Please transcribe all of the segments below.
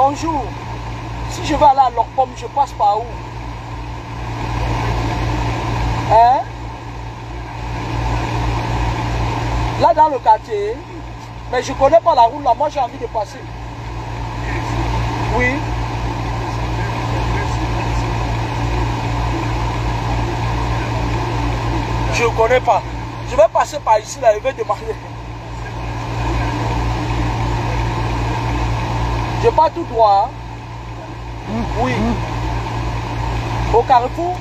Bonjour. Si je vais aller à Lorpom, je passe par où? Hein? Là dans le quartier. Mais je ne connais pas la route là, moi j'ai envie de passer. Oui. Je ne connais pas. Je vais passer par ici là, je vais demander. Je pars tout droit. Hein? Oui. Au carrefour?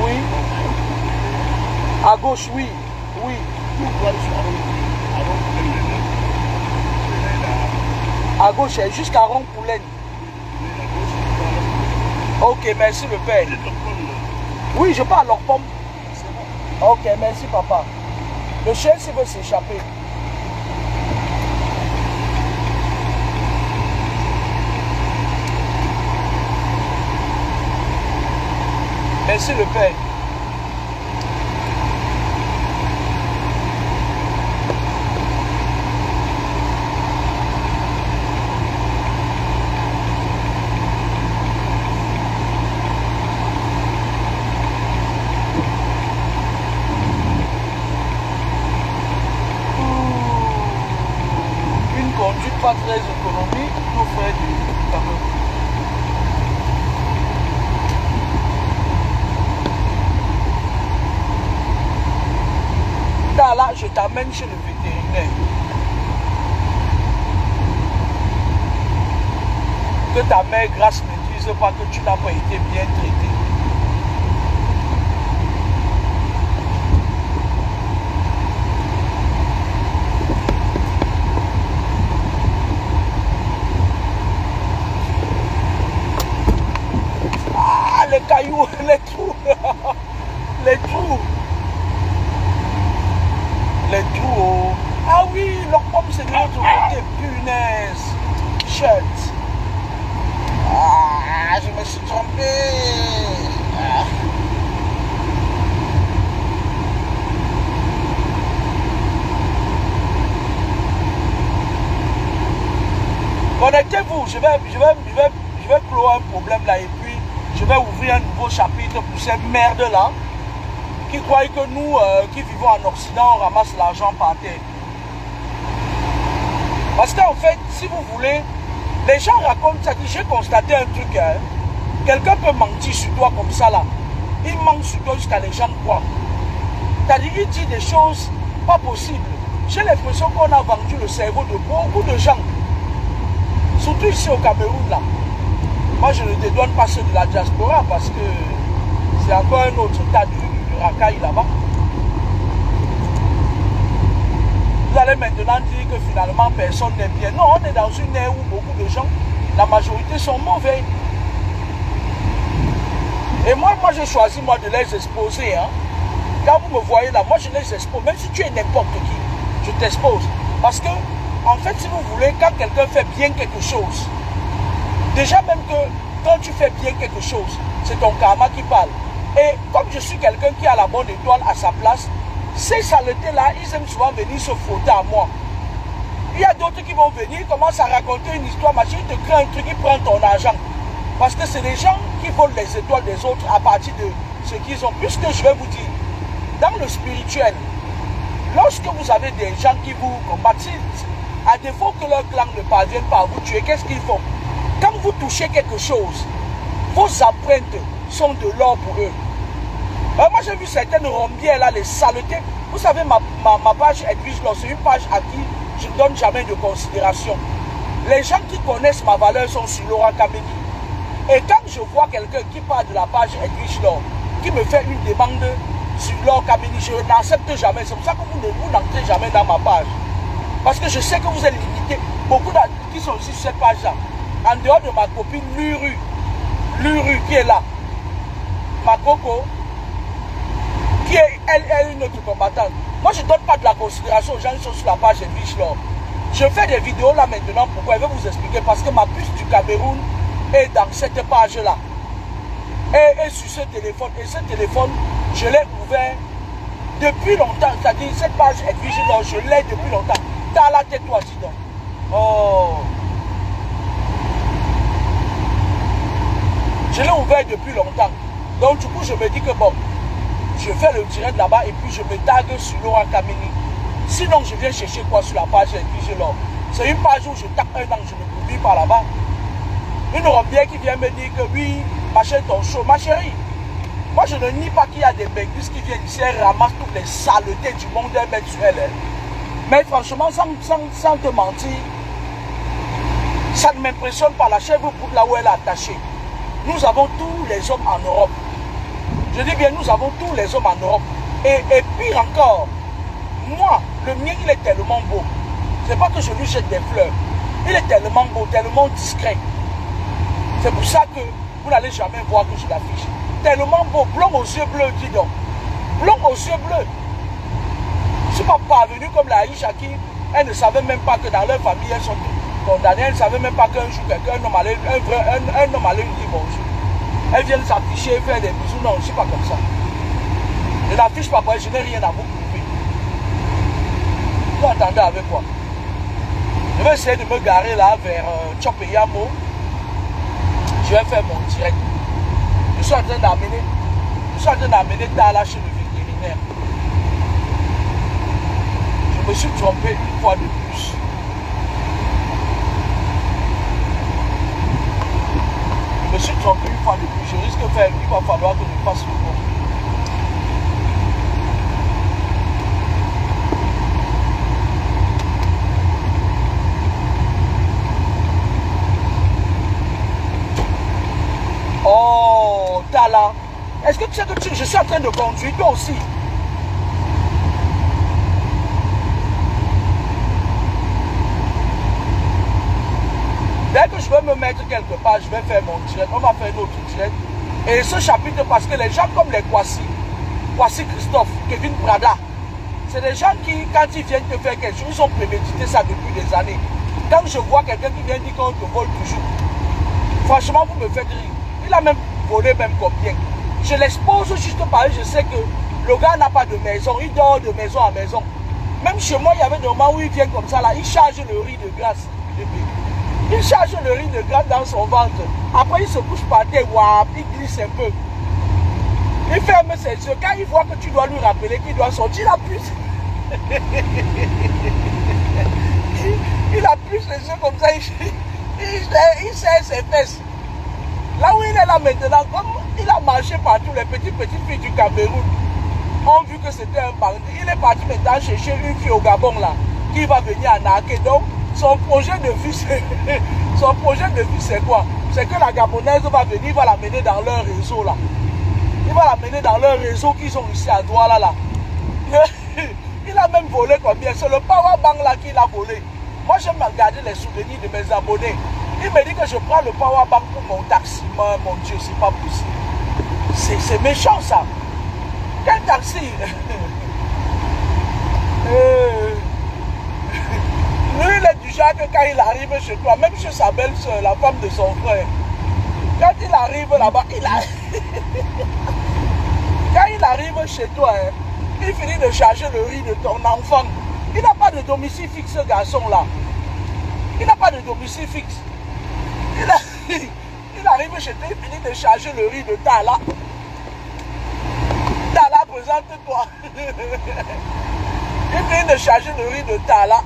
Oui. À gauche, oui. Oui. À gauche, jusqu'à Rond-Poulaine. Ok, merci le père. Oui, je pars à Lorpom. Ok, merci papa. Le chien s'il veut s'échapper. Merci le père. Une conduite pas très économique, nos frères du Cameroun. Là, je t'amène chez le vétérinaire. Que ta mère grâce ne dise pas que tu n'as pas été bien traité. Ah, les cailloux, les trous. Les trous. Les trous. Ah oui, leur pomme c'est de l'autre côté. Punaise. Shit. Ah, je me suis trompé. Ah. Connectez-vous, je vais clore un problème là et puis je vais ouvrir un nouveau chapitre pour cette merde là qui croient que nous qui vivons en Occident on ramasse l'argent par terre. Parce qu'en fait, si vous voulez, les gens racontent ça. J'ai constaté un truc, hein. Quelqu'un peut mentir sur toi comme ça là. Il ment sur toi jusqu'à les gens croient. C'est-à-dire qu'il dit des choses pas possibles. J'ai l'impression qu'on a vendu le cerveau de beaucoup de gens. Surtout ici au Cameroun là. Moi je ne dédouane pas ceux de la diaspora parce que c'est encore un autre tas de racailles là-bas. Vous allez maintenant dire que finalement personne n'est bien. Non, on est dans une ère où beaucoup de gens, la majorité sont mauvais. Et moi j'ai choisi moi de les exposer. Hein. Quand vous me voyez là, moi je les expose. Même si tu es n'importe qui, je t'expose. Parce que, en fait, si vous voulez, quand quelqu'un fait bien quelque chose, déjà même que quand tu fais bien quelque chose, c'est ton karma qui parle. Et comme je suis quelqu'un qui a la bonne étoile à sa place, ces saletés-là, ils aiment souvent venir se frotter à moi. Il y a d'autres qui vont venir, commencent à raconter une histoire, machin, ils te créent un truc, ils prennent ton argent. Parce que c'est des gens qui volent les étoiles des autres à partir de ce qu'ils ont. Puisque je vais vous dire, dans le spirituel, lorsque vous avez des gens qui vous combattent, à défaut que leur clan ne parvienne pas à vous tuer, qu'est-ce qu'ils font? Quand vous touchez quelque chose, vos empreintes sont de l'or pour eux. Moi j'ai vu certaines rombières là, les saletés. Vous savez, ma page Edwige, c'est une page à qui je ne donne jamais de considération. Les gens qui connaissent ma valeur sont sur Laura Kameni. Et quand je vois quelqu'un qui parle de la page Edwige Law, qui me fait une demande sur Laura Kameni, je n'accepte jamais. C'est pour ça que vous n'entrez jamais dans ma page. Parce que je sais que vous êtes limité. Beaucoup qui sont aussi sur cette page-là. En dehors de ma copine Luru qui est là. Ma coco, qui est elle une autre combattante. Moi je ne donne pas de la considération aux gens qui sont sur la page Edwige Law. Je fais des vidéos là maintenant. Pourquoi? Je vais vous expliquer. Parce que ma puce du Cameroun est dans cette page-là. Et sur ce téléphone. Et ce téléphone, je l'ai ouvert depuis longtemps. C'est-à-dire cette page Edwige Law, je l'ai depuis longtemps. T'as la tête toi, dis donc. Oh. Je l'ai ouvert depuis longtemps. Donc du coup, je me dis que bon, je fais le direct là-bas et puis je me tague sur Laura Kamini. Sinon, je viens chercher quoi sur la page et puis je l'ouvre. C'est une page où je tape un an, je me publie par là-bas. Une Rombière qui vient me dire que oui, machin ton show. Ma chérie, moi je ne nie pas qu'il y a des bégus qui viennent ici et ramassent toutes les saletés du monde et mettent sur elle. Mais franchement, sans te mentir, ça ne m'impressionne pas. La chèvre pour là où elle est attachée. Nous avons tous les hommes en Europe. Je dis bien, nous avons tous les hommes en Europe. Et pire encore, moi, le mien, il est tellement beau. C'est pas que je lui jette des fleurs. Il est tellement beau, tellement discret. C'est pour ça que vous n'allez jamais voir que je l'affiche. Tellement beau, blond aux yeux bleus, dis donc. Blond aux yeux bleus. Je ne suis pas parvenu comme la Aïcha qui, elle ne savait même pas que dans leur famille, elles sont condamnées. Elle ne savait même pas qu'un jour, un homme allait lui dire bonjour. Elles viennent s'afficher et faire des bisous. Non, je ne suis pas comme ça. Je n'affiche pas, je n'ai rien à vous prouver. Vous entendez avec quoi? Je vais essayer de me garer là vers Chopeyamo. Je vais faire mon direct. Je suis en train d'amener Tala chez le vétérinaire. Je me suis trompé une fois de plus. Je me suis trompé une fois de plus. Je risque de faire, il va falloir que je fasse le bon. Oh, Tala. Est-ce que tu sais que je suis en train de conduire, toi aussi? Dès que je vais me mettre quelque part, je vais faire mon direct. On va faire un autre direct. Et ce chapitre, parce que les gens comme les Kwasi Christophe, Kevin Prada, c'est des gens qui, quand ils viennent te faire quelque chose, ils ont prémédité ça depuis des années. Quand je vois quelqu'un qui vient dire qu'on te vole toujours, franchement, vous me faites rire. Il a même volé même combien. Je l'expose juste parce que je sais que le gars n'a pas de maison. Il dort de maison à maison. Même chez moi, il y avait des moments où il vient comme ça, là, il charge le riz de glace. Il charge le riz de glace dans son ventre. Après, il se couche par terre, il glisse un peu. Il ferme ses yeux. Quand il voit que tu dois lui rappeler qu'il doit sortir, il a plus. Il a plus les yeux comme ça. Il serre ses fesses. Là où il est là maintenant, comme il a marché partout, les petites filles du Cameroun ont vu que c'était un bandit. Il est parti maintenant chercher une fille au Gabon là, qui va venir en arquer. Donc, son projet de vie, c'est quoi? C'est que la Gabonaise va venir, il va l'amener dans leur réseau là. Il va l'amener dans leur réseau qu'ils ont ici à Douala là. Il a même volé combien? C'est le Power Bank là qu'il a volé. Moi, j'aime regarder les souvenirs de mes abonnés. Il me dit que je prends le Power Bank pour mon taxi. Mon Dieu, c'est pas possible. C'est méchant ça. Quel taxi? Lui, il est du genre que quand il arrive chez toi, même chez sa belle-soeur, la femme de son frère, quand il arrive là-bas, quand il arrive chez toi, il finit de charger le riz de ton enfant. Il n'a pas de domicile fixe, ce garçon-là. Il n'a pas de domicile fixe. Il arrive chez toi, il finit de charger le riz de Tala. Tala, présente-toi. Il finit de charger le riz de Tala.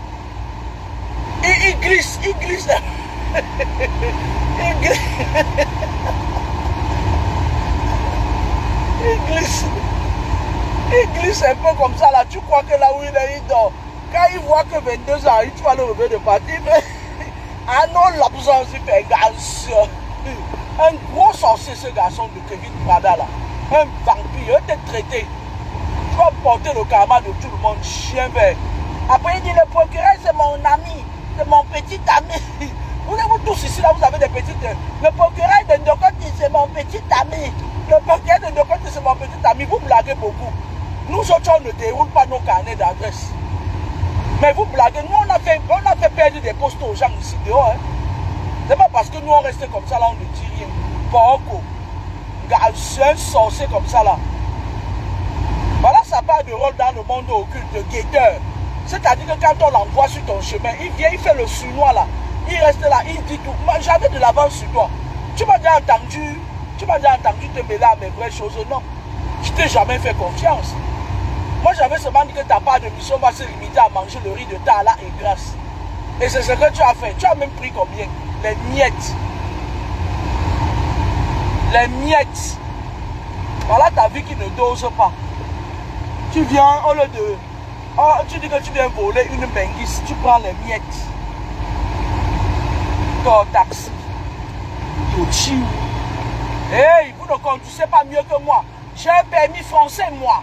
Il glisse. Il glisse. Il glisse un peu comme ça là. Tu crois que là où il est, il dort. Quand il voit que 22 ans, tu vas le relever de partir. Ah non, l'absence, il fait un garçon. Un gros sorcier, ce garçon de Kevin Prada là. Un vampire, il était traité. Tu vas porter le karma de tout le monde, chien vert. Après, il dit le procureur, c'est mon ami. C'est mon petit ami. Vous tous ici, là, vous avez des petites... Le procureur de Ndokoti, c'est mon petit ami. Le procureur de Ndokoti, c'est mon petit ami. Vous blaguez beaucoup. Nous autres, on ne déroule pas nos carnets d'adresse. Mais vous blaguez. Nous, on a fait perdre des postes aux gens ici dehors. Hein. C'est pas parce que nous, on restait comme ça, là, on ne dit rien. Porco. C'est un sorcier comme ça, là. Voilà, ça part de rôle dans le monde occulte, de guetteur. C'est-à-dire que quand on l'envoie sur ton chemin, il vient, il fait le sournois là. Il reste là, il dit tout. Moi, j'avais de l'avance sur toi. Tu m'as déjà entendu Tu m'as déjà entendu te mêler à mes vraies choses? Non. Je t'ai jamais fait confiance. Moi, j'avais seulement dit que ta part de mission va se limiter à manger le riz de Tala et Grâce. Et c'est ce que tu as fait. Tu as même pris combien? Les miettes. Les miettes. Voilà ta vie qui ne dose pas. Tu viens, au lieu de... Oh, tu dis que tu viens voler une benguisse, tu prends les miettes. Ton taxi. Ton chiou. Hey, vous ne conduisez pas mieux que moi. J'ai un permis français, moi.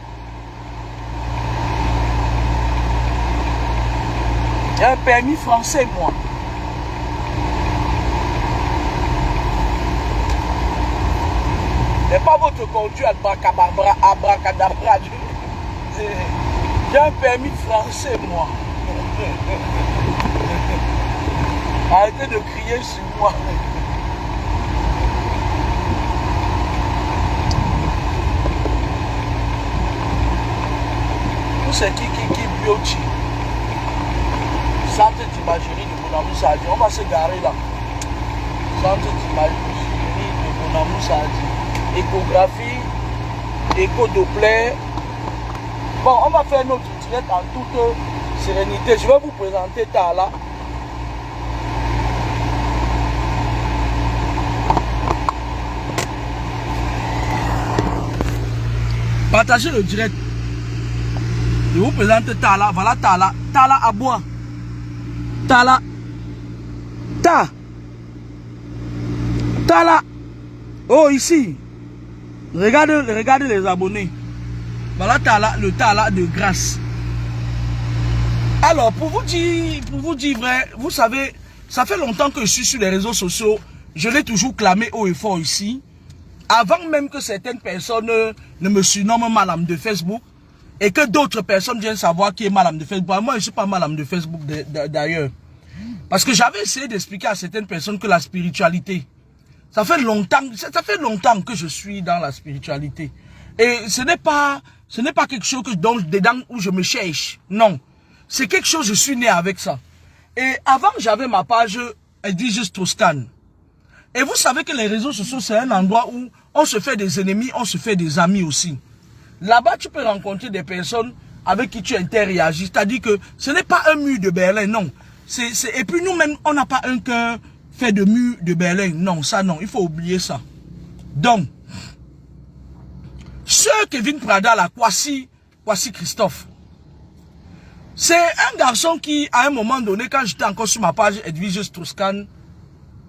J'ai un permis français, moi. Mais pas votre conduite abracadabra. J'ai un permis français, moi. Arrêtez de crier sur moi. Tout c'est qui biochi. Centre d'imagerie de Bonamou Sadi. On va se garer là. Centre d'imagerie de Bonamou Sadi. Échographie, écho-doppler. Bon, on va faire notre direct en toute sérénité. Je vais vous présenter Tala. Partagez le direct. Je vous présente Tala. Voilà Tala. Tala à bois. Tala. Tala. Oh, ici. Regardez les abonnés. Voilà Tala, le Tala de Grâce. Alors, pour vous dire vrai, vous savez, ça fait longtemps que je suis sur les réseaux sociaux. Je l'ai toujours clamé haut et fort ici. Avant même que certaines personnes ne me surnomment Madame de Facebook et que d'autres personnes viennent savoir qui est Madame de Facebook. Moi, je ne suis pas Madame de Facebook d'ailleurs. Parce que j'avais essayé d'expliquer à certaines personnes que la spiritualité, ça fait longtemps que je suis dans la spiritualité. Et ce n'est pas quelque chose dedans où je me cherche. Non. C'est quelque chose, je suis né avec ça. Et avant, j'avais ma page Edwige Strauss-Kahn. Et vous savez que les réseaux sociaux, c'est un endroit où on se fait des ennemis, on se fait des amis aussi. Là-bas, tu peux rencontrer des personnes avec qui tu interagis. C'est-à-dire que ce n'est pas un mur de Berlin, non. Et puis nous-mêmes, on n'a pas un cœur fait de mur de Berlin. Non, ça non, il faut oublier ça. Donc, ce Kevin Prada là, Kwasi Christophe, c'est un garçon qui, à un moment donné, quand j'étais encore sur ma page Edwige Strauss-Kahn,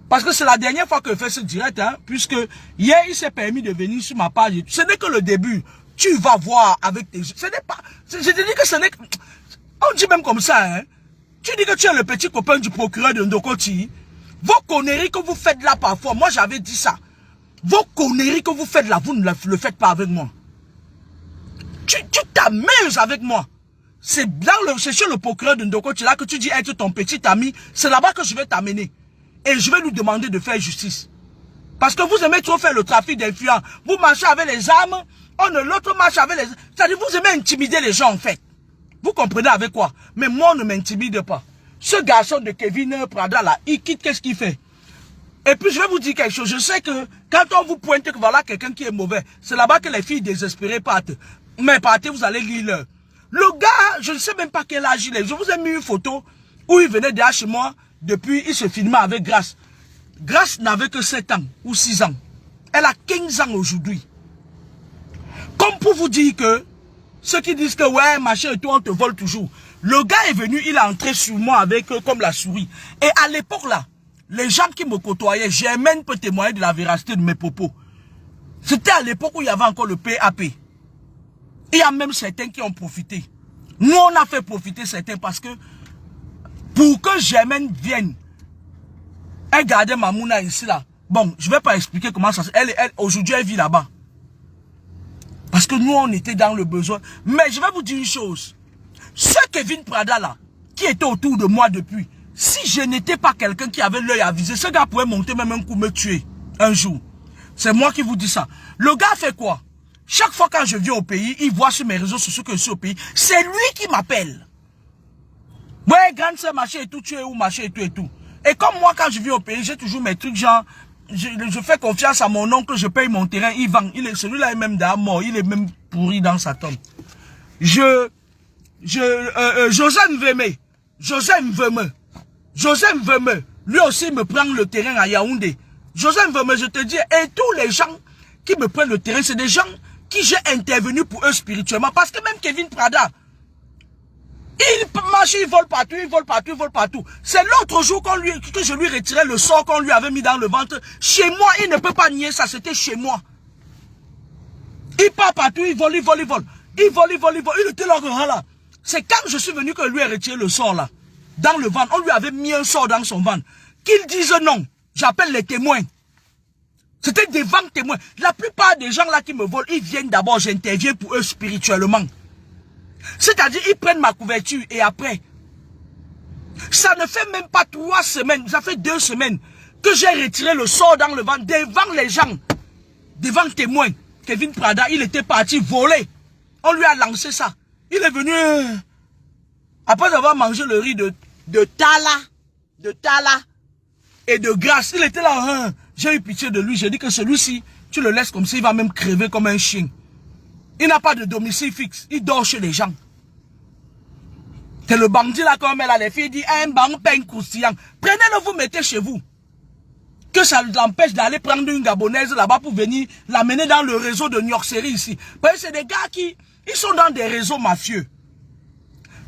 parce que c'est la dernière fois que je fais ce direct, hein, puisque hier, il s'est permis de venir sur ma page. Ce n'est que le début. Tu vas voir avec tes yeux. Ce n'est pas... Je te dis que ce n'est... On dit même comme ça, hein. Tu dis que tu es le petit copain du procureur de Ndokoti. Vos conneries que vous faites là parfois, moi j'avais dit ça. Vos conneries que vous faites là, vous ne le faites pas avec moi. Tu t'amuses avec moi. C'est chez le procureur de Ndokoti là que tu dis être ton petit ami. C'est là-bas que je vais t'amener. Et je vais lui demander de faire justice. Parce que vous aimez trop faire le trafic d'influence. Vous marchez avec les armes, l'autre marche avec les... C'est-à-dire vous aimez intimider les gens en fait. Vous comprenez avec quoi? Mais moi on ne m'intimide pas. Ce garçon de Kevin Prada là, il quitte, qu'est-ce qu'il fait? Et puis je vais vous dire quelque chose. Je sais que quand on vous pointe que voilà quelqu'un qui est mauvais, c'est là-bas que les filles désespérées partent. Mais partez, vous allez lire l'heure. Le gars, je ne sais même pas quel âge il est. Je vous ai mis une photo où il venait derrière chez moi. Depuis, il se filmait avec Grâce. Grâce n'avait que 7 ans ou 6 ans. Elle a 15 ans aujourd'hui. Comme pour vous dire que ceux qui disent que ouais, machin et tout, on te vole toujours. Le gars est venu, il est entré sur moi avec comme la souris. Et à l'époque là, les gens qui me côtoyaient, Germaine peut témoigner de la véracité de mes propos. C'était à l'époque où il y avait encore le PAP. Il y a même certains qui ont profité. Nous, on a fait profiter certains parce que pour que Germaine vienne, elle gardait Mamouna ici là. Bon, je ne vais pas expliquer comment ça se passe. Aujourd'hui, elle vit là-bas. Parce que nous, on était dans le besoin. Mais je vais vous dire une chose. Ce Kevin Prada là, qui était autour de moi depuis, si je n'étais pas quelqu'un qui avait l'œil avisé, ce gars pourrait monter même un coup, me tuer un jour. C'est moi qui vous dis ça. Le gars fait quoi? Chaque fois quand je viens au pays, il voit sur mes réseaux sociaux que je suis au pays. C'est lui qui m'appelle. Ouais, grande sœur, machin et tout, tu es où, machin et tout et tout. Et comme moi, quand je viens au pays, j'ai toujours mes trucs genre, je fais confiance à mon oncle, je paye mon terrain, il vend. Celui-là est même déjà mort, il est même pourri dans sa tombe. Joseph Mveme, lui aussi me prend le terrain à Yaoundé. Joseph Mveme, je te dis, et tous les gens qui me prennent le terrain, c'est des gens qui j'ai intervenu pour eux spirituellement. Parce que même Kevin Prada, il marche, il vole partout. C'est l'autre jour que je lui retirais le sort qu'on lui avait mis dans le ventre. Chez moi, il ne peut pas nier ça, c'était chez moi. Il part partout, il vole. Il était là. C'est quand je suis venu que lui a retiré le sort là. Dans le ventre, on lui avait mis un sort dans son ventre. Qu'il dise non, j'appelle les témoins. C'était des vents témoins. La plupart des gens là qui me volent, ils viennent d'abord, j'interviens pour eux spirituellement. C'est-à-dire, ils prennent ma couverture et après, ça ne fait même pas 3 semaines, ça fait 2 semaines que j'ai retiré le sort dans le ventre devant les gens, devant témoins. Kevin Prada, il était parti voler. On lui a lancé ça. Il est venu, après avoir mangé le riz de Tala et de Grâce, il était là, j'ai eu pitié de lui, j'ai dit que celui-ci, tu le laisses comme ça, il va même crever comme un chien. Il n'a pas de domicile fixe, il dort chez les gens. C'est le bandit là, comme elle a les filles, dit, un bang peine croustillant. Prenez-le, vous mettez chez vous. Que ça l'empêche d'aller prendre une Gabonaise là-bas pour venir l'amener dans le réseau de Niorcerie ici. Parce que c'est des gars qui, ils sont dans des réseaux mafieux.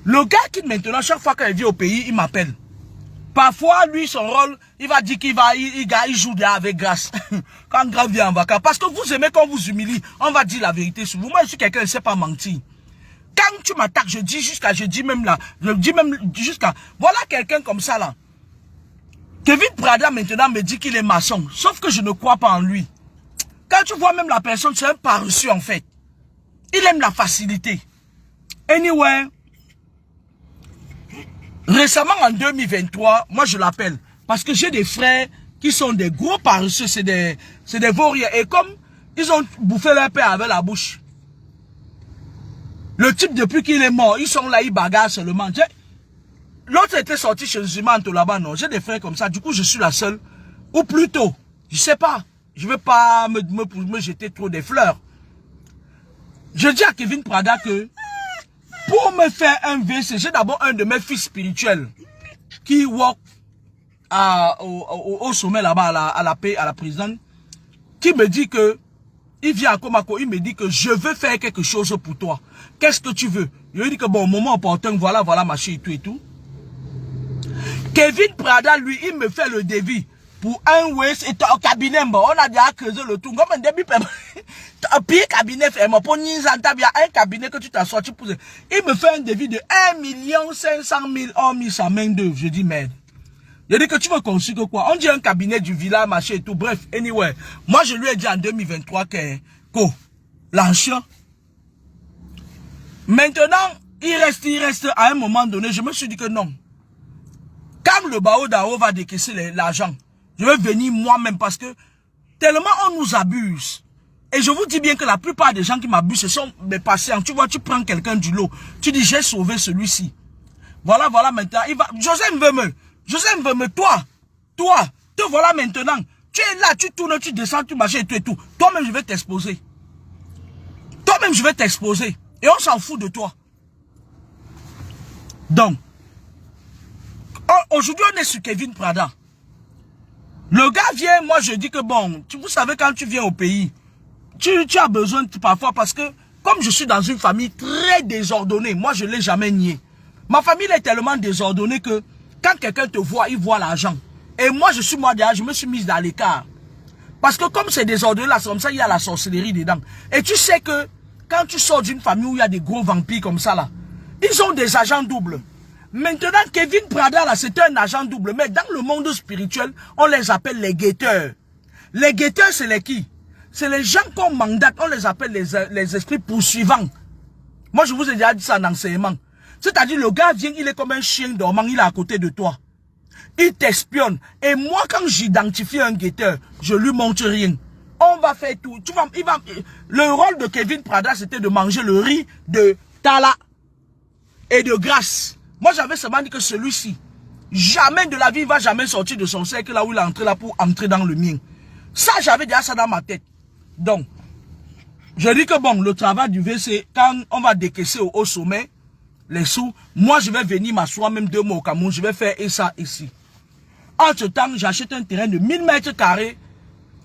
Le gars qui maintenant, chaque fois qu'il vient au pays, il m'appelle. Parfois, lui, son rôle, il va dire qu'il joue avec Grâce. Quand Grâce vient en vacances. Parce que vous aimez qu'on vous humilie, on va dire la vérité sur vous. Moi, je suis quelqu'un qui ne sait pas mentir. Quand tu m'attaques, je dis même là, voilà quelqu'un comme ça là. Kevin Prada maintenant me dit qu'il est maçon. Sauf que je ne crois pas en lui. Quand tu vois même la personne, c'est un paresseux en fait. Il aime la facilité. Anyway, récemment en 2023, moi je l'appelle. Parce que j'ai des frères qui sont des gros paresseux, c'est des vauriens. Et comme ils ont bouffé leur père avec la bouche. Le type depuis qu'il est mort, ils sont là, ils bagarrent seulement. L'autre était sorti chez Zumanto là-bas, non. J'ai des frères comme ça, du coup je suis la seule. Ou plutôt, je sais pas, je veux pas me jeter trop des fleurs. Je dis à Kevin Prada que pour me faire un VC, j'ai d'abord un de mes fils spirituels qui walk au sommet là-bas, à la présidente, qui me dit que, il vient à Komako, il me dit que je veux faire quelque chose pour toi. Qu'est-ce que tu veux? Je lui dis que bon, au moment opportun, voilà, machin et tout. Kevin Prada, lui, il me fait le devis pour un West et un cabinet. On a déjà creusé le tout. Comme un début, un pire cabinet, un cabinet que tu t'as sorti pour. Il me fait un devis de 1 500 000 en mis sa main d'œuvre. Je dis merde. Je dis que tu veux construire quoi? On dit un cabinet du village, machin et tout. Bref, anyway. Moi, je lui ai dit en 2023 que, l'ancien. Maintenant, il reste à un moment donné, je me suis dit que non. Quand le Bao Dao va décaisser l'argent, je vais venir moi-même parce que tellement on nous abuse. Et je vous dis bien que la plupart des gens qui m'abusent, ce sont mes patients. Tu vois, tu prends quelqu'un du lot, tu dis j'ai sauvé celui-ci. Voilà, maintenant, il va. Joseph Mveme, toi, te voilà maintenant. Tu es là, tu tournes, tu descends, tu marches et tout. Toi-même, je vais t'exposer. Et on s'en fout de toi. Donc, aujourd'hui, on est sur Kevin Prada. Le gars vient, moi je dis que bon, vous savez quand tu viens au pays, tu as besoin parfois parce que, comme je suis dans une famille très désordonnée, moi je ne l'ai jamais nié. Ma famille est tellement désordonnée que, quand quelqu'un te voit, il voit l'argent. Et moi je suis derrière, je me suis mise dans l'écart. Parce que comme c'est désordonné là, c'est comme ça, il y a la sorcellerie dedans. Et tu sais que, quand tu sors d'une famille où il y a des gros vampires comme ça là, ils ont des agents doubles. Maintenant, Kevin Prada, là, c'est un agent double. Mais dans le monde spirituel, on les appelle les guetteurs. Les guetteurs, c'est les qui? C'est les gens qu'on mandate, on les appelle les esprits poursuivants. Moi, je vous ai déjà dit ça en enseignement. C'est-à-dire, le gars vient, il est comme un chien dormant, il est à côté de toi. Il t'espionne. Et moi, quand j'identifie un guetteur, je lui montre rien. On va faire tout. Le rôle de Kevin Prada, c'était de manger le riz de Tala et de Grâce. Moi, j'avais seulement dit que celui-ci, jamais de la vie, il va jamais sortir de son cercle là où il est entré là pour entrer dans le mien. Ça, j'avais déjà ça dans ma tête. Donc, je dis que bon, le travail du VC, quand on va décaisser au sommet, les sous, moi je vais venir m'asseoir même 2 mois au Cameroun, je vais faire ça ici. Entre temps, j'achète un terrain de 1000 mètres carrés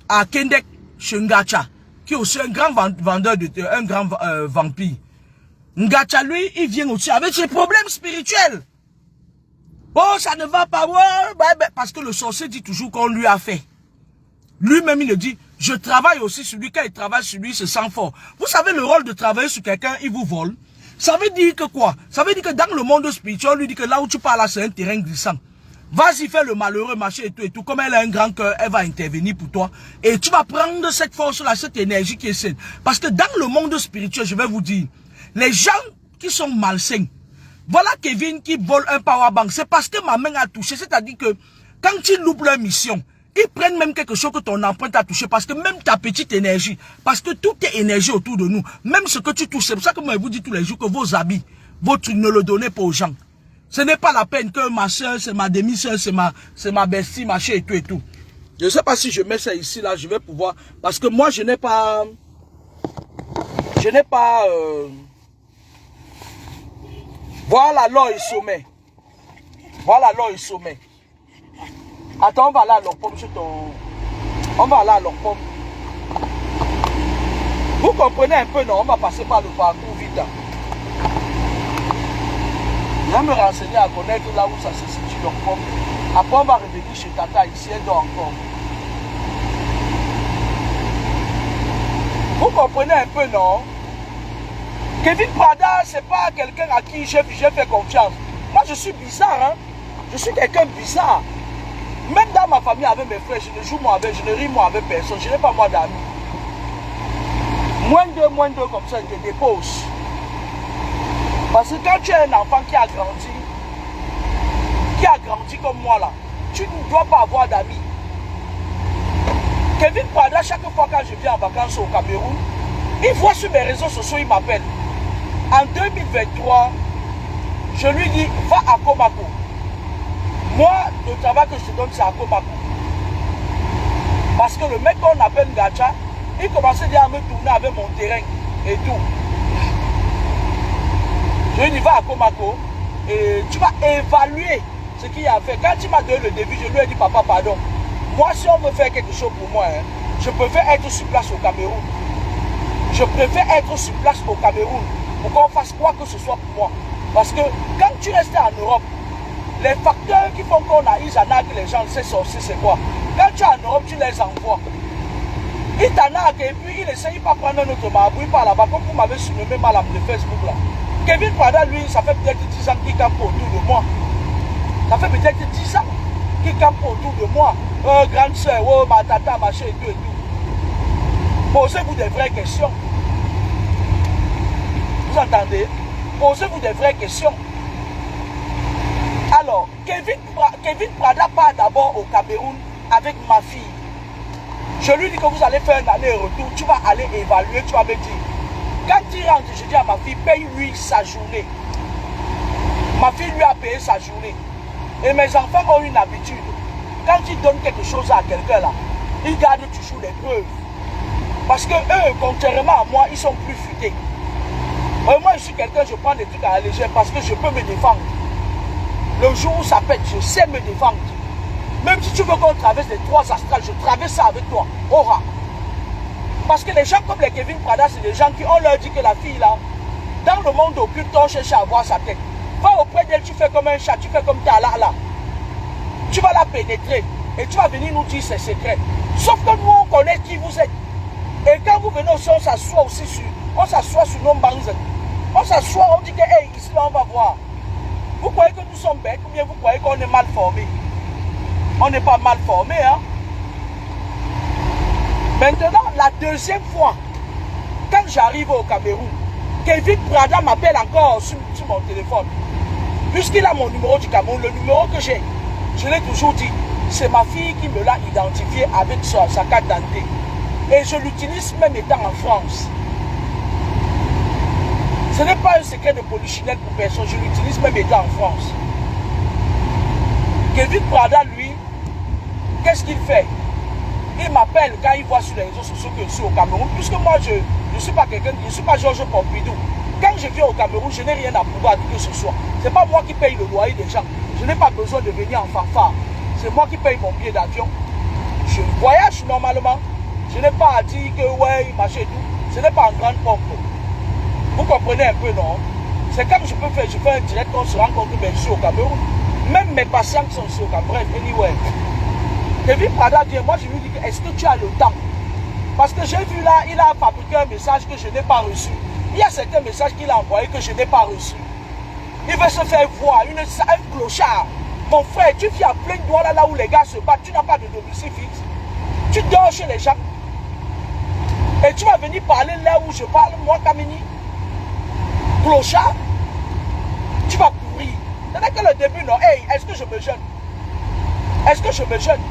à Kendek, chez Ngacha, qui est aussi un grand vendeur, un grand vampire. Ngacha, lui, il vient aussi avec ses problèmes spirituels. Oh, ça ne va pas, parce que le sorcier dit toujours qu'on lui a fait. Lui-même, il le dit, je travaille aussi sur lui. Quand il travaille sur lui, il se sent fort. Vous savez le rôle de travailler sur quelqu'un, il vous vole. Ça veut dire que quoi? Ça veut dire que dans le monde spirituel, on lui dit que là où tu parles, c'est un terrain glissant. Vas-y, fais le malheureux marché et tout. Comme elle a un grand cœur, elle va intervenir pour toi. Et tu vas prendre cette force-là, cette énergie qui est saine. Parce que dans le monde spirituel, je vais vous dire, les gens qui sont malsains, voilà Kevin qui vole un powerbank. C'est parce que ma main a touché. C'est-à-dire que quand tu loupes leur mission, ils prennent même quelque chose que ton empreinte a touché. Parce que même ta petite énergie, parce que tout est énergie autour de nous. Même ce que tu touches, c'est pour ça que moi je vous dis tous les jours que vos habits, vos trucs, ne le donnez pas aux gens. Ce n'est pas la peine que ma soeur, c'est ma demi-soeur, c'est ma bestie, machin et tout et tout. Je ne sais pas si je mets ça ici, là, je vais pouvoir. Parce que moi, je n'ai pas... Voilà l'or et sommet. Voilà l'or et sommet. Attends, on va aller à leur pomme sur ton... On va aller à leur pomme. Vous comprenez un peu, non? On va passer par le parcours vite. Hein. Je vais me renseigner à connaître là où ça se situe leur pomme. Après, on va revenir chez Tata ici, elle dort encore. Vous comprenez un peu, non? Kevin Prada, c'est pas quelqu'un à qui j'ai fait confiance. Moi, je suis bizarre, hein. Je suis quelqu'un bizarre. Même dans ma famille avec mes frères, je ne joue moi avec, je ne ris moi avec personne. Je n'ai pas moi d'amis. Moins deux comme ça, je te dépose. Parce que quand tu es un enfant qui a grandi comme moi là, tu ne dois pas avoir d'amis. Kevin Prada, chaque fois quand je viens en vacances au Cameroun, il voit sur mes réseaux sociaux, il m'appelle. En 2023, je lui dis, va à Komako. Moi, le travail que je te donne, c'est à Komako. Parce que le mec qu'on appelle Ngacha, il commençait déjà à me tourner avec mon terrain et tout. Je lui dis, va à Komako et tu vas évaluer ce qu'il a fait. Quand il m'a donné le début, je lui ai dit, papa, pardon. Moi, si on veut faire quelque chose pour moi, hein, je préfère être sur place au Cameroun. Je préfère être sur place au Cameroun pour qu'on fasse quoi que ce soit pour moi. Parce que quand tu restes en Europe, les facteurs qui font qu'on a, ils en a que les gens, ces sorciers, c'est quoi? Quand tu es en Europe, tu les envoies. Ils t'en a et puis il essaye pas prendre un autre marabout, il part là-bas, comme vous m'avez surnommé madame de Facebook là. Kevin Prada, lui, ça fait peut-être 10 ans qu'il campe autour de moi. Ça fait peut-être 10 ans qu'il campe autour de moi. Oh, grande soeur, oh, ma tata, machin et tout et tout. Posez-vous des vraies questions. Vous entendez? Posez-vous des vraies questions. Alors, Kevin Prada part d'abord au Cameroun avec ma fille. Je lui dis que vous allez faire un aller-retour, tu vas aller évaluer, tu vas me dire. Quand il rentre, je dis à ma fille, paye-lui sa journée. Ma fille lui a payé sa journée. Et mes enfants ont une habitude. Quand ils donnent quelque chose à quelqu'un là, ils gardent toujours les preuves. Parce que eux, contrairement à moi, ils sont plus futés. Moi, je suis quelqu'un, je prends des trucs à la légère parce que je peux me défendre. Le jour où ça pète, je sais me défendre. Même si tu veux qu'on traverse les 3 astrales, je traverse ça avec toi. Aura. Parce que les gens comme les Kevin Prada, c'est des gens qui, on leur dit que la fille là, dans le monde occulte, on cherche à voir sa tête. Va auprès d'elle, tu fais comme un chat, tu fais comme ta là. Tu vas la pénétrer et tu vas venir nous dire ses secrets. Sauf que nous, on connaît qui vous êtes. Et quand vous venez aussi, on s'assoit aussi sur nos bancs. On s'assoit, on dit que, hey, ici là, on va voir. Vous croyez que nous sommes bêtes ou bien vous croyez qu'on est mal formés? On n'est pas mal formés, hein. Maintenant, la deuxième fois, quand j'arrive au Cameroun, Kevin Prada m'appelle encore sur mon téléphone. Puisqu'il a mon numéro du Cameroun, le numéro que j'ai, je l'ai toujours dit, c'est ma fille qui me l'a identifié avec sa carte d'identité. Et je l'utilise même étant en France. Ce n'est pas un secret de polichinelle pour personne, je l'utilise même étant en France. Kevin Prada, lui, qu'est-ce qu'il fait? il m'appelle quand il voit sur les réseaux sociaux que je suis au Cameroun, puisque moi, je ne suis pas quelqu'un, je ne suis pas Georges Pompidou. Quand je viens au Cameroun, je n'ai rien à prouver à qui que ce soit. Ce n'est pas moi qui paye le loyer des gens. Je n'ai pas besoin de venir en fanfare. C'est moi qui paye mon billet d'avion. Je voyage normalement. Je n'ai pas à dire que ouais, machin et tout. Ce n'est pas en grande pompe. Vous comprenez un peu, non? C'est comme je peux faire, je fais un direct, on se rencontre bien sûr au Cameroun. Même mes patients qui sont ici au Cameroun, anyway. Kevin Prada dit, moi je lui dis, est-ce que tu as le temps? Parce que j'ai vu là, il a fabriqué un message que je n'ai pas reçu. Il y a certains messages qu'il a envoyés que je n'ai pas reçus. Il veut se faire voir, un clochard. Mon frère, tu vis à plein de doigts là où les gars se battent, tu n'as pas de domicile fixe. Tu dors chez les gens. Et tu vas venir parler là où je parle, moi, Kamini. Clochard. Tu vas courir. C'est que le début, non. Hey, est-ce que je me jeûne? Est-ce que je me jeûne?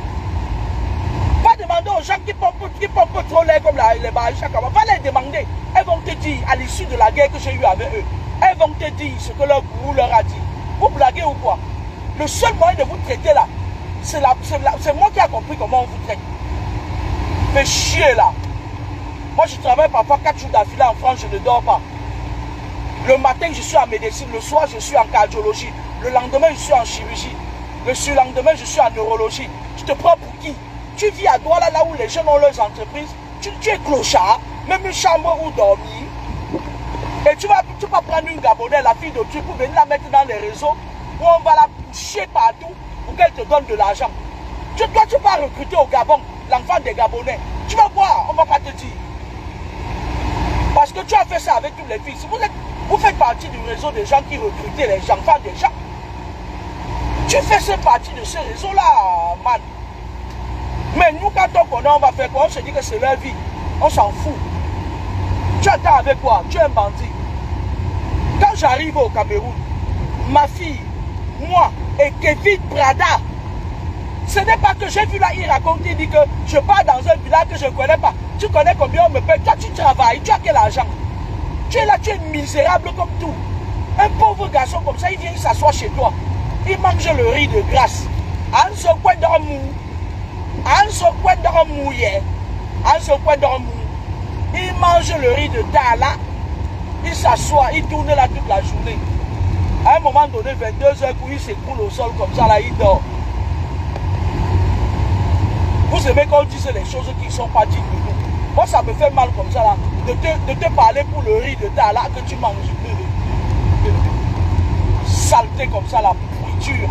Va demander aux gens qui pompent trop l'air comme les Baïcha. Va les demander. Elles vont te dire, à l'issue de la guerre que j'ai eue avec eux, elles vont te dire ce que leur gourou leur a dit. Vous blaguez ou quoi? Le seul moyen de vous traiter là, c'est moi qui ai compris comment on vous traite. Fais chier là. Moi je travaille parfois 4 jours d'affilée en France, je ne dors pas. Le matin je suis en médecine, le soir je suis en cardiologie, le lendemain je suis en chirurgie, le surlendemain je suis en neurologie. Je te prends pour qui? Tu vis à Douala là où les jeunes ont leurs entreprises, tu es clochard, même une chambre où dormir. Et tu vas prendre une Gabonaise, la fille de Dieu, pour venir la mettre dans les réseaux, où on va la pousser partout pour qu'elle te donne de l'argent. Toi, tu vas recruter au Gabon, l'enfant des Gabonais. Tu vas voir, on ne va pas te dire. Parce que tu as fait ça avec toutes les filles. Si vous faites partie du réseau des gens qui recrutaient les enfants des gens. Tu fais partie de ce réseau-là, man. Mais nous, quand on connaît, on va faire quoi? On se dit que c'est leur vie. On s'en fout. Tu attends avec quoi? Tu es un bandit. Quand j'arrive au Cameroun, ma fille, moi et Kevin Prada, ce n'est pas que j'ai vu là, il raconte, il dit que je pars dans un village que je ne connais pas. Tu connais combien on me paye? Toi, tu travailles, tu as quel argent? Tu es là, tu es misérable comme tout. Un pauvre garçon comme ça, il vient s'asseoir chez toi. Il mange le riz de grâce. En ce coin d'ormou. En ce coin d'ormou, en ce coin d'ormou. Il mange le riz de Tala. Il s'assoit, il tourne là toute la journée. À un moment donné, 22h, il s'écoule au sol comme ça, là, il dort. Vous aimez qu'on dise les choses qui ne sont pas dignes de nous. Moi, ça me fait mal comme ça, là, de te parler pour le riz de Tala que tu manges. Saleté comme ça, la pourriture.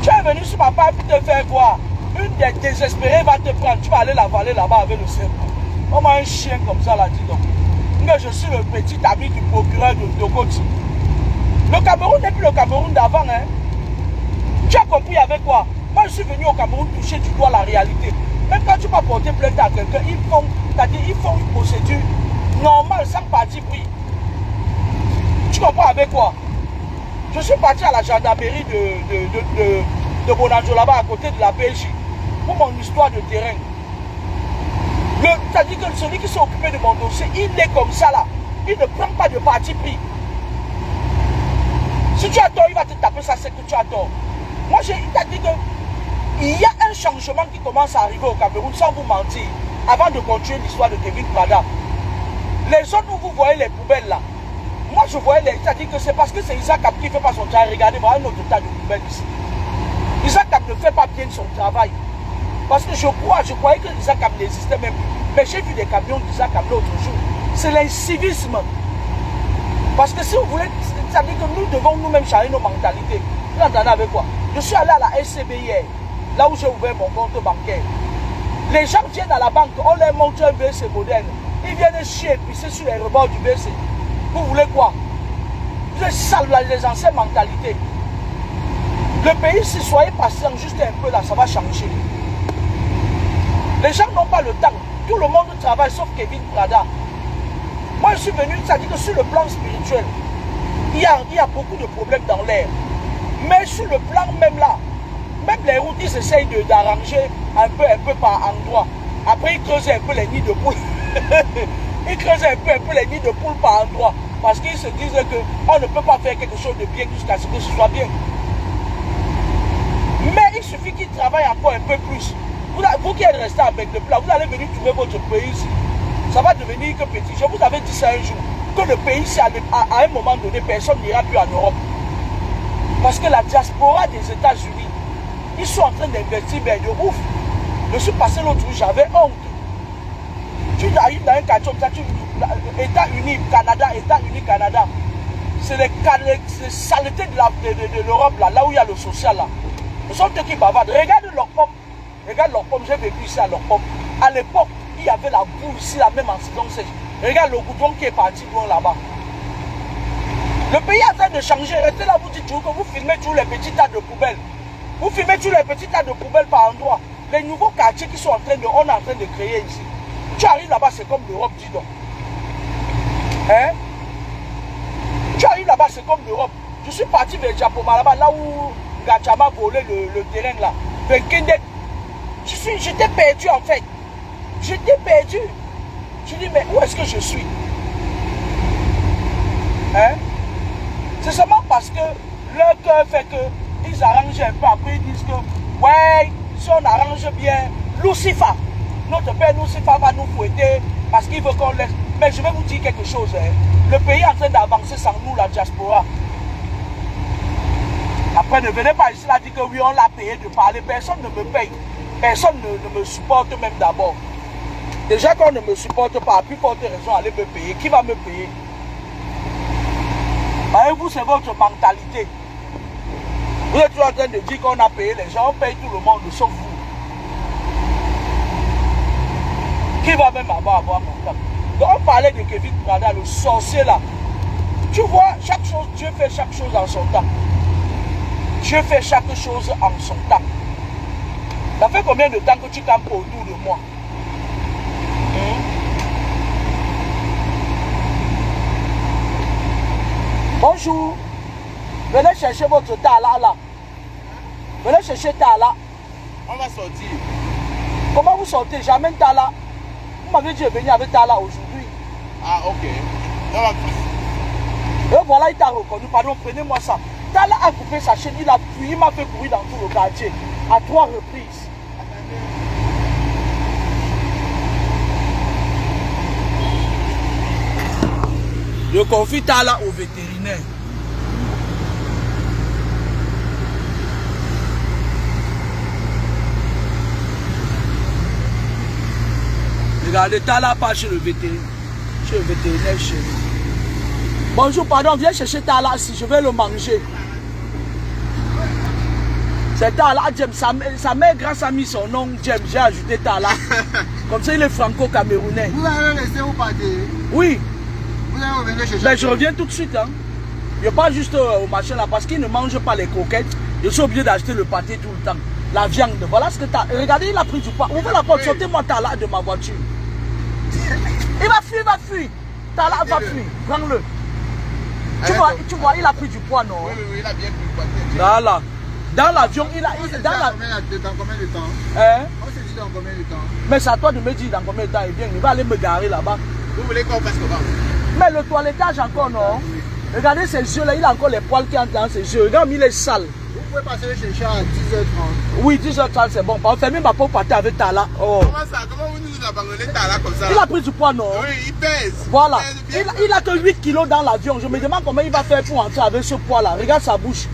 Tu es venu sur ma part pour te faire voir. Une des désespérées va te prendre. Tu vas aller la valer là-bas avec le cerveau. Comme un chien comme ça, là, dis donc. Mais je suis le petit ami du procureur de Dogoti. Le Cameroun n'est plus le Cameroun d'avant, hein. Tu as compris avec quoi? Moi, je suis venu au Cameroun toucher du doigt la réalité. Même quand tu vas porter plainte à quelqu'un, ils font une procédure normale, sans parti pris. Tu comprends avec quoi? Je suis parti à la gendarmerie de Bonanjo là-bas, à côté de la PJ, pour mon histoire de terrain. C'est-à-dire que celui qui s'est occupé de mon dossier, il est comme ça là. Il ne prend pas de parti pris. Si tu as tort, il va te taper ça, c'est que tu as tort. Moi, j'ai dit qu'il y a un changement qui commence à arriver au Cameroun, sans vous mentir, avant de continuer l'histoire de Kevin Prada. Les zones où vous voyez les poubelles là, moi je voyais les... C'est-à-dire que c'est parce que c'est Isaac Ab qui ne fait pas son travail. Regardez, voilà un autre tas de poubelles ici. Isaac Ab ne fait pas bien son travail. Parce que je croyais que Isaac Ab n'existait même plus. Mais j'ai vu des camions d'Isaac Ab l'autre jour. C'est l'incivisme. Parce que si vous voulez, c'est-à-dire que nous devons nous-mêmes changer nos mentalités. Vous entendez avec quoi? Je suis allé à la SCB hier, là où j'ai ouvert mon compte bancaire. Les gens viennent à la banque, on leur montre un BC moderne. Ils viennent chier et pisser sur les rebords du BC. Vous voulez quoi? Vous êtes sales, les anciennes mentalités. Le pays, si soyez patient juste un peu là, ça va changer. Les gens n'ont pas le temps. Tout le monde travaille sauf Kevin Prada. Moi, je suis venu, ça dit que sur le plan spirituel, il y a beaucoup de problèmes dans l'air. Mais sur le plan même là, même les routes, ils essayent d'arranger un peu par endroit. Après, ils creusent un peu les nids de poules. Ils creusent un peu les nids de poules par endroit. Parce qu'ils se disent qu'on ne peut pas faire quelque chose de bien jusqu'à ce que ce soit bien. Mais il suffit qu'il travaille encore un peu plus. Vous qui êtes resté avec le plat, vous allez venir trouver votre pays ici. Ça va devenir que petit. Je vous avais dit ça un jour. Que le pays ici, à un moment donné, personne n'ira plus en Europe. Parce que la diaspora des États-Unis, ils sont en train d'investir mais de ouf. Je suis passé l'autre jour, j'avais honte. Tu arrives dans un quartier, États-Unis, Canada, États-Unis, Canada. C'est les saletés de l'Europe, là où il y a le social. Là. Ce sont eux qui bavardent. Regarde leurs pommes. Regarde leurs pommes, j'ai vécu ici à leurs pommes. À l'époque, il y avait la boue ici, la même en saison sèche. Regarde le goudron qui est parti loin là-bas. Le pays est en train de changer. Restez là, vous dites toujours que vous filmez tous les petits tas de poubelles. Vous filmez tous les petits tas de poubelles par endroit. Les nouveaux quartiers qui sont en train de, on est en train de créer ici. Tu arrives là-bas, c'est comme l'Europe, dis donc. Hein? Tu arrives là-bas, c'est comme l'Europe. Je suis parti vers Japoma là-bas, là où Gachama volait le terrain là. J'étais perdu en fait. J'étais perdu. Je dis, mais où est-ce que je suis? Hein? C'est seulement parce que leur cœur fait qu'ils arrangent un peu. Après, ils disent que, ouais, si on arrange bien, Lucifer, notre père Lucifer va nous fouetter parce qu'il veut qu'on laisse. Mais je vais vous dire quelque chose. Hein. Le pays est en train d'avancer sans nous, la diaspora. Après, ne venez pas ici là dire que oui, on l'a payé de parler. Personne ne me paye. Personne ne me supporte même d'abord. Déjà qu'on ne me supporte pas, à plus forte raison, allez me payer. Qui va me payer? Voyez-vous, c'est votre mentalité. Vous êtes toujours en train de dire qu'on a payé les gens, on paye tout le monde, sauf vous. Qui va même avoir mon temps? Donc on parlait de Kevin Prada, le sorcier là. Tu vois, chaque chose, Dieu fait chaque chose en son temps. Dieu fait chaque chose en son temps. Ça fait combien de temps que tu campes autour de moi? Bonjour. Venez chercher votre tala là. Venez chercher tala. On va sortir. Comment vous sortez? J'amène tala. Vous m'avez dit de venir avec tala aujourd'hui. Ah, ok. Et voilà, il t'a reconnu. Pardon, prenez-moi ça. Tala a coupé sa chaîne, il a fui, il m'a fait courir dans tout le quartier. À 3 reprises. Je confie Tala au vétérinaire. Regardez, Tala pas chez le vétérinaire. Chez le vétérinaire chez lui. Bonjour, pardon, viens chercher Tala si je vais le manger. C'est Tala, James. Sa mère, grâce à mis son nom, James, j'ai ajouté Tala. Comme ça, il est franco-camerounais. Vous allez laisser vous partir? Oui. Vous allez revenir chercher? Mais je reviens tout de suite. Hein. Je ne vais pas juste au marché là parce qu'il ne mange pas les croquettes. Je suis obligé d'acheter le pâté tout le temps. La viande. Voilà ce que tu as. Regardez, il a pris du poids. Ouvrez la porte, sortez-moi Tala de ma voiture. Il va fuir, il va fuir. Tala va fuir. Prends-le. Tu vois, il a pris du poids, non? Oui, il a bien pris du poids. Voilà. Dans l'avion, il a. Dans combien de temps? Hein? On s'est dit dans combien de temps? Mais c'est à toi de me dire dans combien de temps il vient. Il va aller me garer là-bas. Vous voulez qu'on fasse comment? Mais le toilettage encore, non? Oui. Regardez ses yeux là, il a encore les poils qui entrent dans ses yeux. Regarde, il est sale. Vous pouvez passer le chercher à 10h30. Oui, 10h30 c'est bon. Fermez ma porte partir avec Tala. Oh. Comment ça? Comment vous nous abandonnez Tala comme ça? Il a pris du poids, non? Oui, il pèse. Voilà. Il a que 8 kilos dans l'avion. Je me demande comment il va faire pour entrer avec ce poids là. Regarde sa bouche.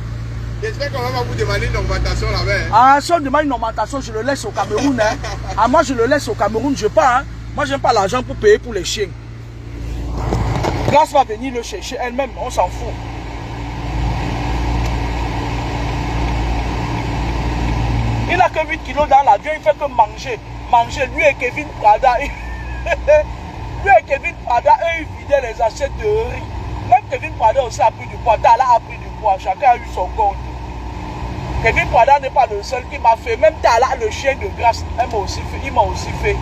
J'espère qu'on va vous demander une augmentation là-bas. Ah, si on demande une augmentation, je le laisse au Cameroun. Hein. Ah, moi je le laisse au Cameroun, je pars. Hein. Moi j'aime pas l'argent pour payer pour les chiens. Grâce va venir le chercher elle-même, on s'en fout. Il n'a que 8 kilos dans l'avion, il fait que manger. Manger, lui et Kevin Prada. Lui et Kevin Prada, eux, ils vidaient les assiettes de riz. Même Kevin Prada aussi a pris du poids. Tala a pris du poids. Chacun a eu son compte. Kevin Prada n'est pas le seul qui m'a fait. Même Tala, le chien de grâce, il m'a aussi fait.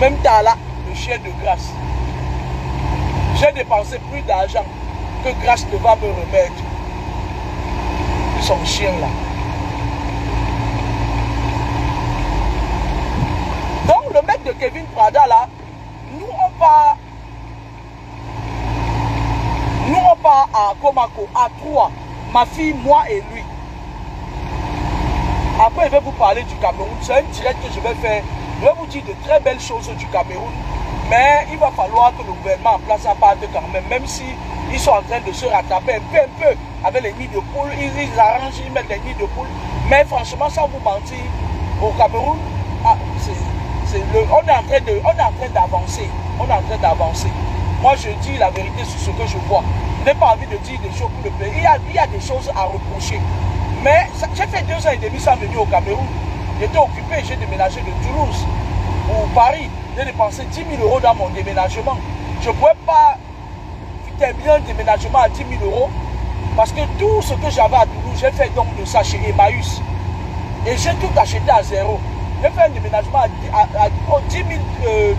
Même Tala, le chien de grâce. J'ai dépensé plus d'argent que grâce ne va me remettre. Son chien là. Donc le mec de Kevin Prada là, nous on part à Komako, à 3, ma fille, moi et lui. Après, je vais vous parler du Cameroun. C'est un direct que je vais faire. Je vais vous dire de très belles choses du Cameroun. Mais il va falloir que le gouvernement en place parte quand même. Même si ils sont en train de se rattraper un peu avec les nids de poules. Ils arrangent, ils mettent les nids de poules. Mais franchement, sans vous mentir, au Cameroun, on est en train d'avancer. On est en train d'avancer. Moi, je dis la vérité sur ce que je vois. Je n'ai pas envie de dire des choses pour le pays. Il y a des choses à reprocher. Mais j'ai fait 2 ans et demi sans venir au Cameroun. J'étais occupé, j'ai déménagé de Toulouse ou Paris. J'ai dépensé 10 000 € dans mon déménagement. Je ne pouvais pas terminer un déménagement à 10 000 € parce que tout ce que j'avais à Toulouse, j'ai fait donc de ça chez Emmaüs. Et j'ai tout acheté à zéro. J'ai fait un déménagement à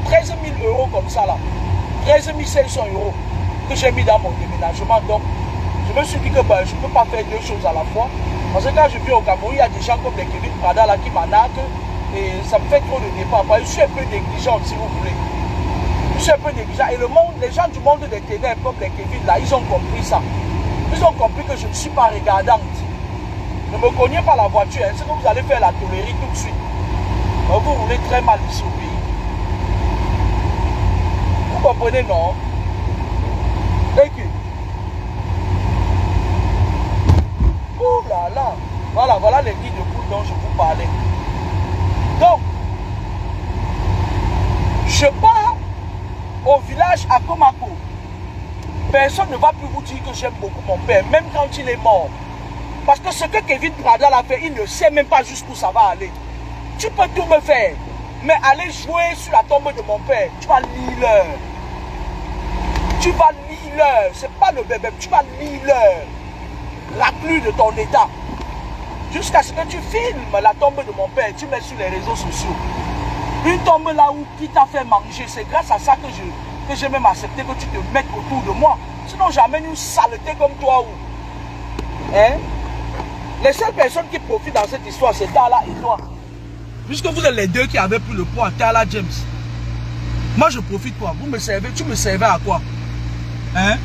13 000 € comme ça là. 13 500 € que j'ai mis dans mon déménagement. Donc, je me suis dit que ben, je ne peux pas faire 2 choses à la fois. Parce que quand je viens au Cameroun, il y a des gens comme les Kevin Prada là qui m'arnaquent. Et ça me fait trop de départ. Je suis un peu négligent si vous voulez. Je suis un peu négligent. Et le monde, les gens du monde des ténèbres comme les Kevin là, ils ont compris ça. Ils ont compris que je ne suis pas regardante. Ne me cognez pas la voiture. Hein. C'est que vous allez faire la tolérie tout de suite. Donc vous voulez très mal ici au pays. Vous comprenez, non? Et que... Oh là là. Voilà les nids de poules dont je vous parlais. Donc, je pars au village à Komako. Personne ne va plus vous dire que j'aime beaucoup mon père, même quand il est mort. Parce que ce que Kevin Prada l'a fait, il ne sait même pas jusqu'où ça va aller. Tu peux tout me faire, mais aller jouer sur la tombe de mon père, tu vas lire. Tu vas lire. C'est pas le bébé, tu vas lire. La pluie de ton état. Jusqu'à ce que tu filmes la tombe de mon père, tu mets sur les réseaux sociaux. Une tombe là où qui t'a fait manger, c'est grâce à ça que j'ai même accepté que tu te mettes autour de moi. Sinon j'amène une saleté comme toi. Hein? Les seules personnes qui profitent dans cette histoire, c'est Tala et toi. Puisque vous êtes les deux qui avaient pris le poids, Tala James. Moi je profite quoi? Vous me servez, tu me servais à quoi? Hein?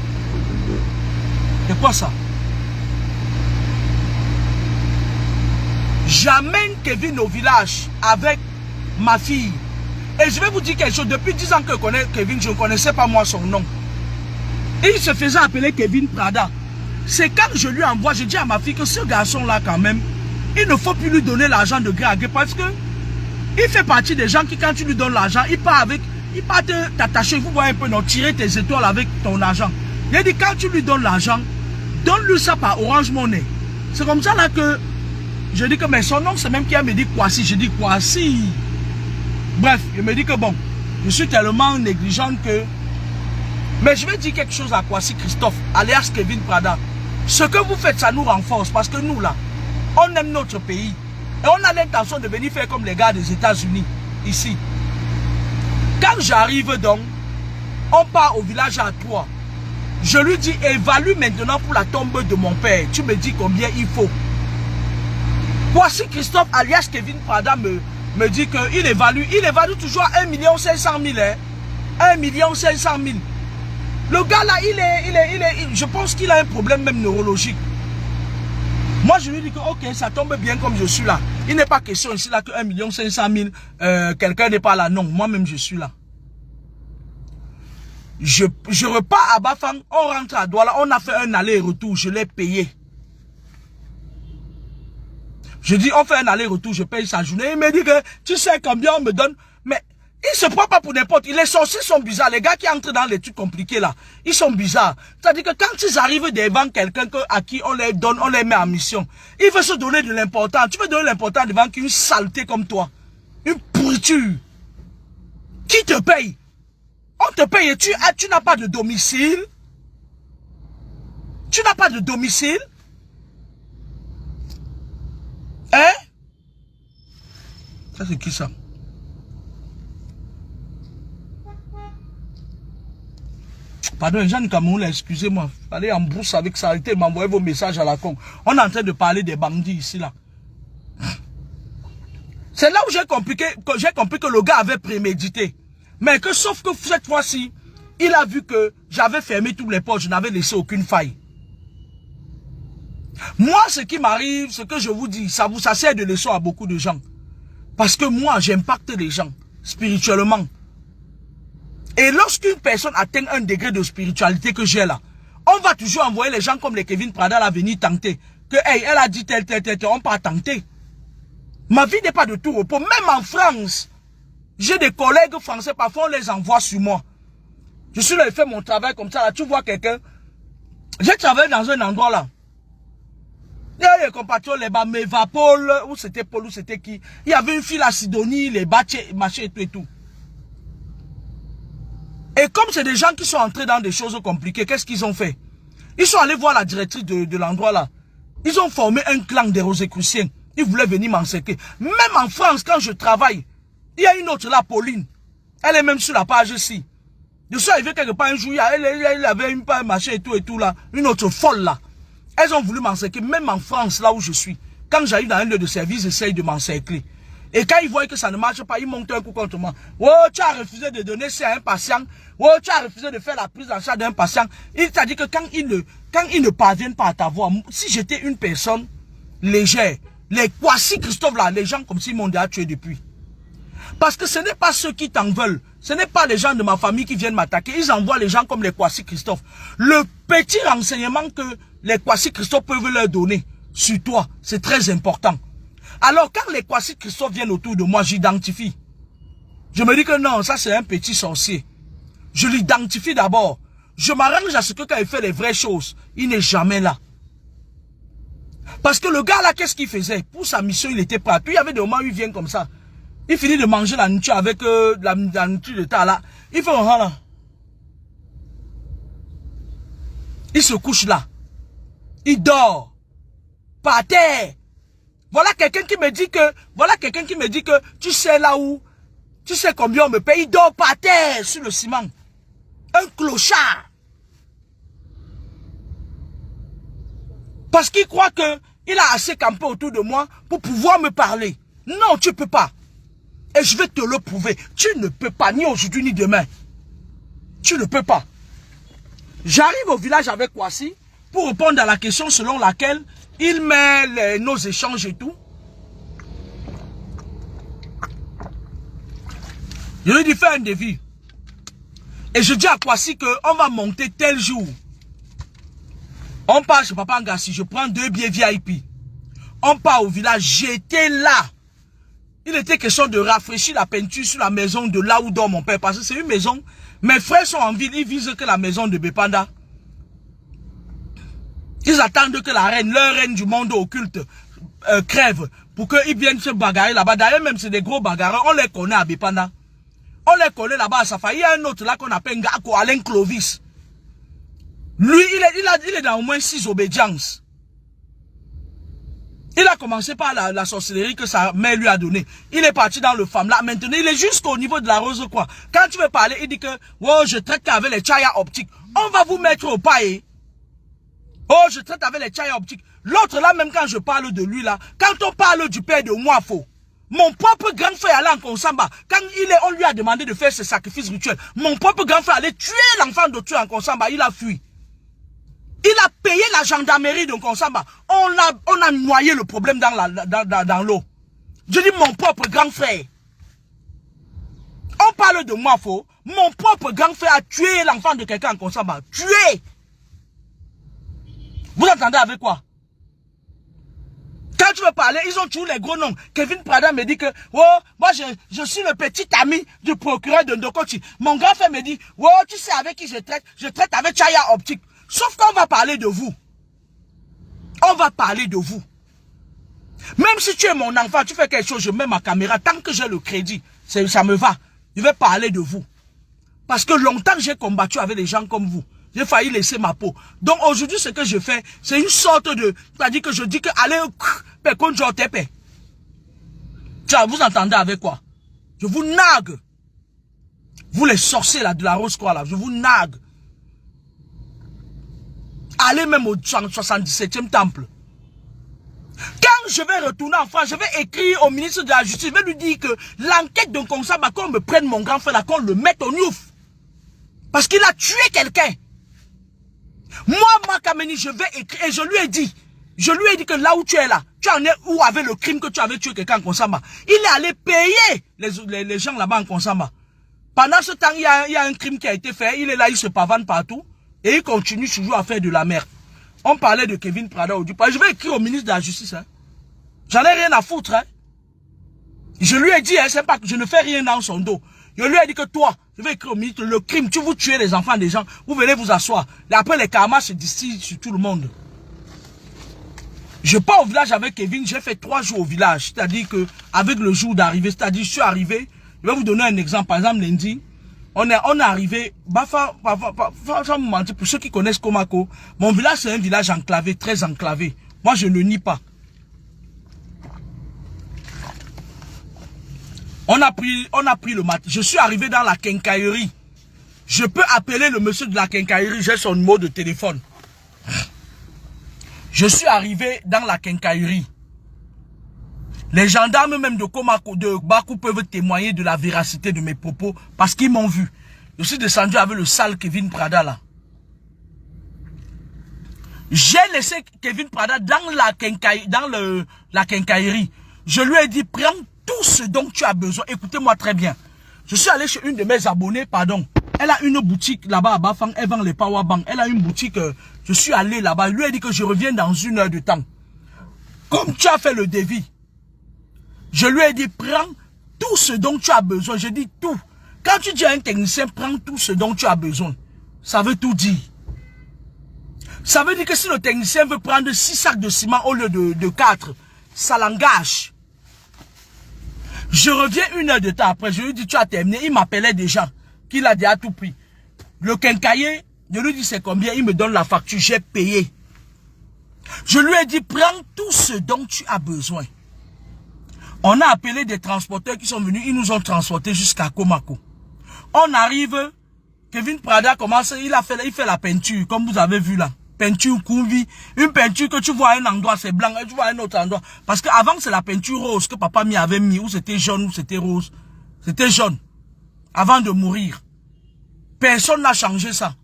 C'est quoi ça? J'amène Kevin au village avec ma fille. Et je vais vous dire quelque chose. Depuis 10 ans que je connais Kevin, je ne connaissais pas moi son nom. Et il se faisait appeler Kevin Prada. C'est quand je lui envoie, je dis à ma fille que ce garçon-là quand même, il ne faut plus lui donner l'argent de gré à gré parce que il fait partie des gens qui quand tu lui donnes l'argent, il part t'attacher, vous voyez un peu, non, tirer tes étoiles avec ton argent. Il a dit quand tu lui donnes l'argent, donne-lui ça par Orange Money. C'est comme ça là que je dis que mais son nom c'est même qui me dit Kwasi. Je dis Kwasi. Bref, il me dit que bon, je suis tellement négligent que... Mais je vais dire quelque chose à Kwasi Christophe, alias Kevin Prada. Ce que vous faites, ça nous renforce parce que nous là, on aime notre pays. Et on a l'intention de venir faire comme les gars des États-Unis, ici. Quand j'arrive donc, on part au village à 3. Je lui dis, évalue maintenant pour la tombe de mon père. Tu me dis combien il faut. Voici Christophe alias Kevin Prada me dit qu'il évalue toujours à 1 500 000. Hein? 1 500 000. Le gars là, je pense qu'il a un problème même neurologique. Moi je lui dis que ok, ça tombe bien comme je suis là. Il n'est pas question ici là que 1 500 000, quelqu'un n'est pas là. Non, moi-même je suis là. Je repars à Bafang, on rentre à Douala, on a fait un aller-retour, je l'ai payé. Je dis, on fait un aller-retour, je paye sa journée. Il me dit que, tu sais combien on me donne. Mais, il se prend pas pour n'importe. Les sorciers sont bizarres. Les gars qui entrent dans les trucs compliqués là, ils sont bizarres. C'est-à-dire que quand ils arrivent devant quelqu'un à qui on les donne, on les met en mission, il veut se donner de l'important. Tu veux donner l'important devant une saleté comme toi. Une pourriture. Qui te paye? On te paye et tu n'as pas de domicile. Tu n'as pas de domicile. Hein? Ça c'est qui ça? Pardon, Jeanne Cameroun, excusez-moi. Allez en brousse avec ça, arrêtez de m'envoyer vos messages à la con. On est en train de parler des bandits ici là. C'est là où j'ai compris que le gars avait prémédité. Mais que sauf que cette fois-ci, il a vu que j'avais fermé tous les portes, je n'avais laissé aucune faille. Moi, ce qui m'arrive, ce que je vous dis, ça sert de leçon à beaucoup de gens. Parce que moi, j'impacte les gens, spirituellement. Et lorsqu'une personne atteint un degré de spiritualité que j'ai là, on va toujours envoyer les gens comme les Kevin Prada à venir tenter. Que, hey, elle a dit tel, on peut tenter. Ma vie n'est pas de tout repos. Même en France, j'ai des collègues français, parfois on les envoie sur moi. Je suis là, je fais mon travail comme ça, là, tu vois quelqu'un. J'ai travaillé dans un endroit là. Il y a les compatriotes, les bas, mais Paul, où c'était Paul, où c'était qui? Il y avait une fille à Sidonie, les bâchés, machin et tout et tout. Et comme c'est des gens qui sont entrés dans des choses compliquées, qu'est-ce qu'ils ont fait? Ils sont allés voir la directrice de l'endroit là. Ils ont formé un clan des Rosicruciens. Ils voulaient venir m'encercler. Même en France, quand je travaille, il y a une autre là, Pauline. Elle est même sur la page ici. Je suis arrivé quelque part un jour, elle avait une page machin et tout là. Une autre folle là. Elles ont voulu m'encercler, même en France, là où je suis. Quand j'arrive dans un lieu de service, j'essaye de m'encercler. Et quand ils voient que ça ne marche pas, ils montent un coup contre moi. Oh, tu as refusé de donner ça à un patient. Oh, tu as refusé de faire la prise en charge d'un patient. Il t'a dit que quand ils ne parviennent pas à t'avoir, si j'étais une personne légère, les Kwasi Christophe là, les gens comme s'ils m'ont déjà tué depuis. Parce que ce n'est pas ceux qui t'en veulent. Ce n'est pas les gens de ma famille qui viennent m'attaquer. Ils envoient les gens comme les Kwasi Christophe. Le petit renseignement que les Kwasi Christophe peuvent leur donner sur toi, c'est très important. Alors quand les Kwasi Christophe viennent autour de moi, j'identifie. Je me dis que non, ça c'est un petit sorcier. Je l'identifie d'abord. Je m'arrange à ce que quand il fait les vraies choses, il n'est jamais là. Parce que le gars là, qu'est-ce qu'il faisait? Pour sa mission, il était prêt. Puis il y avait des moments où il vient comme ça. Il finit de manger la nourriture avec la nourriture de tas là. Il fait un là. Il se couche là. Il dort. Par terre. Voilà quelqu'un qui me dit que, tu sais là où, tu sais combien on me paye, il dort par terre sur le ciment. Un clochard. Parce qu'il croit que il a assez campé autour de moi pour pouvoir me parler. Non, tu peux pas. Et je vais te le prouver. Tu ne peux pas, ni aujourd'hui ni demain. Tu ne peux pas. J'arrive au village avec Kwasi pour répondre à la question selon laquelle il met nos échanges et tout. Je lui dis fais un devis. Et je dis à Kwasi qu'on va monter tel jour. On part chez Papa Ngassi, je prends 2 billets VIP. On part au village, j'étais là. Il était question de rafraîchir la peinture sur la maison de là où dort mon père. Parce que c'est une maison. Mes frères sont en ville, ils visent que la maison de Bepanda. Ils attendent que la reine, leur reine du monde occulte, crève. Pour qu'ils viennent se bagarrer là-bas. D'ailleurs, même c'est des gros bagarreurs. On les connaît à Bepanda. On les connaît là-bas à Safa. Il y a un autre là qu'on appelle Ngako, Alain Clovis. Lui, il est dans au moins 6 obédiences. Il a commencé par la sorcellerie que sa mère lui a donnée. Il est parti dans le femme là. Maintenant, il est jusqu'au niveau de la rose quoi. Quand tu veux parler, il dit que oh, je traite avec les chaya optiques. On va vous mettre au paille. Oh, je traite avec les chaya optiques. L'autre là, même quand je parle de lui là, quand on parle du père de Mwafo, mon propre grand frère allait en Konsamba. Quand on lui a demandé de faire ce sacrifice rituel, mon propre grand frère allait tuer l'enfant de tuer en Konsamba. Il a fui. Il a payé la gendarmerie de Konsamba. On a noyé le problème dans l'eau. Je dis mon propre grand frère. On parle de moi, faux. Mon propre grand frère a tué l'enfant de quelqu'un en Konsamba. Tué. Vous entendez avec quoi? Quand tu veux parler, ils ont tous les gros noms. Kevin Prada me dit que, oh, moi je suis le petit ami du procureur de Ndokochi. Mon grand frère me dit, oh, tu sais avec qui je traite avec Chaya Optique. Sauf qu'on va parler de vous. On va parler de vous. Même si tu es mon enfant, tu fais quelque chose, je mets ma caméra. Tant que j'ai le crédit, ça me va. Je vais parler de vous. Parce que longtemps j'ai combattu avec des gens comme vous. J'ai failli laisser ma peau. Donc aujourd'hui, ce que je fais, c'est une sorte de... C'est-à-dire que je dis que allez, vous entendez avec quoi? Je vous nague. Vous les sorciers là, de la rose quoi là, je vous nague. Allez même au 77e temple. Quand je vais retourner en France, je vais écrire au ministre de la Justice, je vais lui dire que l'enquête de Konsamba, qu'on me prenne mon grand frère là, qu'on le mette au Niouf. Parce qu'il a tué quelqu'un. Moi, Makameni, je vais écrire, et je lui ai dit, Je lui ai dit que là où tu es là, tu en es où avec le crime que tu avais tué quelqu'un en Konsamba. Il est allé payer les gens là-bas en Konsamba. Pendant ce temps, il y a un crime qui a été fait. Il est là, il se pavane partout. Et il continue toujours à faire de la merde. On parlait de Kevin Prada au Dupas. Je vais écrire au ministre de la Justice. Hein. J'en ai rien à foutre. Hein. Je lui ai dit, hein, c'est pas que je ne fais rien dans son dos. Je lui ai dit que toi, je vais écrire au ministre, le crime, tu vous tuez les enfants des gens, vous venez vous asseoir. Et après, les karmas se distillent sur tout le monde. Je pars au village avec Kevin, j'ai fait 3 jours au village. C'est-à-dire que, avec le jour d'arrivée, c'est-à-dire, je suis arrivé, je vais vous donner un exemple. Par exemple, lundi, on est arrivé, sans me mentir, pour ceux qui connaissent Komako, mon village, c'est un village enclavé, très enclavé. Moi, je ne nie pas. On a pris le matin. Je suis arrivé dans la quincaillerie. Je peux appeler le monsieur de la quincaillerie, j'ai son numéro de téléphone. Je suis arrivé dans la quincaillerie. Les gendarmes même de Komako, de Bakou peuvent témoigner de la véracité de mes propos parce qu'ils m'ont vu. Je suis descendu avec le sale Kevin Prada là. J'ai laissé Kevin Prada dans la quincaillerie. Je lui ai dit, prends tout ce dont tu as besoin. Écoutez-moi très bien. Je suis allé chez une de mes abonnées, pardon. Elle a une boutique là-bas à Bafang, elle vend les powerbanks. Elle a une boutique, je suis allé là-bas. Je lui ai dit que je reviens dans 1 heure de temps. Comme tu as fait le devis, je lui ai dit, prends tout ce dont tu as besoin. Je dis tout. Quand tu dis à un technicien, prends tout ce dont tu as besoin. Ça veut tout dire. Ça veut dire que si le technicien veut prendre 6 sacs de ciment au lieu de 4, ça l'engage. Je reviens 1 heure de temps après. Je lui dis, tu as terminé. Il m'appelait déjà. Qu'il a déjà tout pris. Le quincailler, je lui dis c'est combien. Il me donne la facture. J'ai payé. Je lui ai dit, prends tout ce dont tu as besoin. On a appelé des transporteurs qui sont venus. Ils nous ont transportés jusqu'à Komako. On arrive. Kevin Prada commence. Il fait la peinture. Comme vous avez vu là. Peinture Koumvi. Une peinture que tu vois à un endroit, c'est blanc. Et tu vois à un autre endroit. Parce qu'avant, c'est la peinture rose que papa m'y avait mis. Ou c'était jaune, ou c'était rose. C'était jaune. Avant de mourir. Personne n'a changé ça.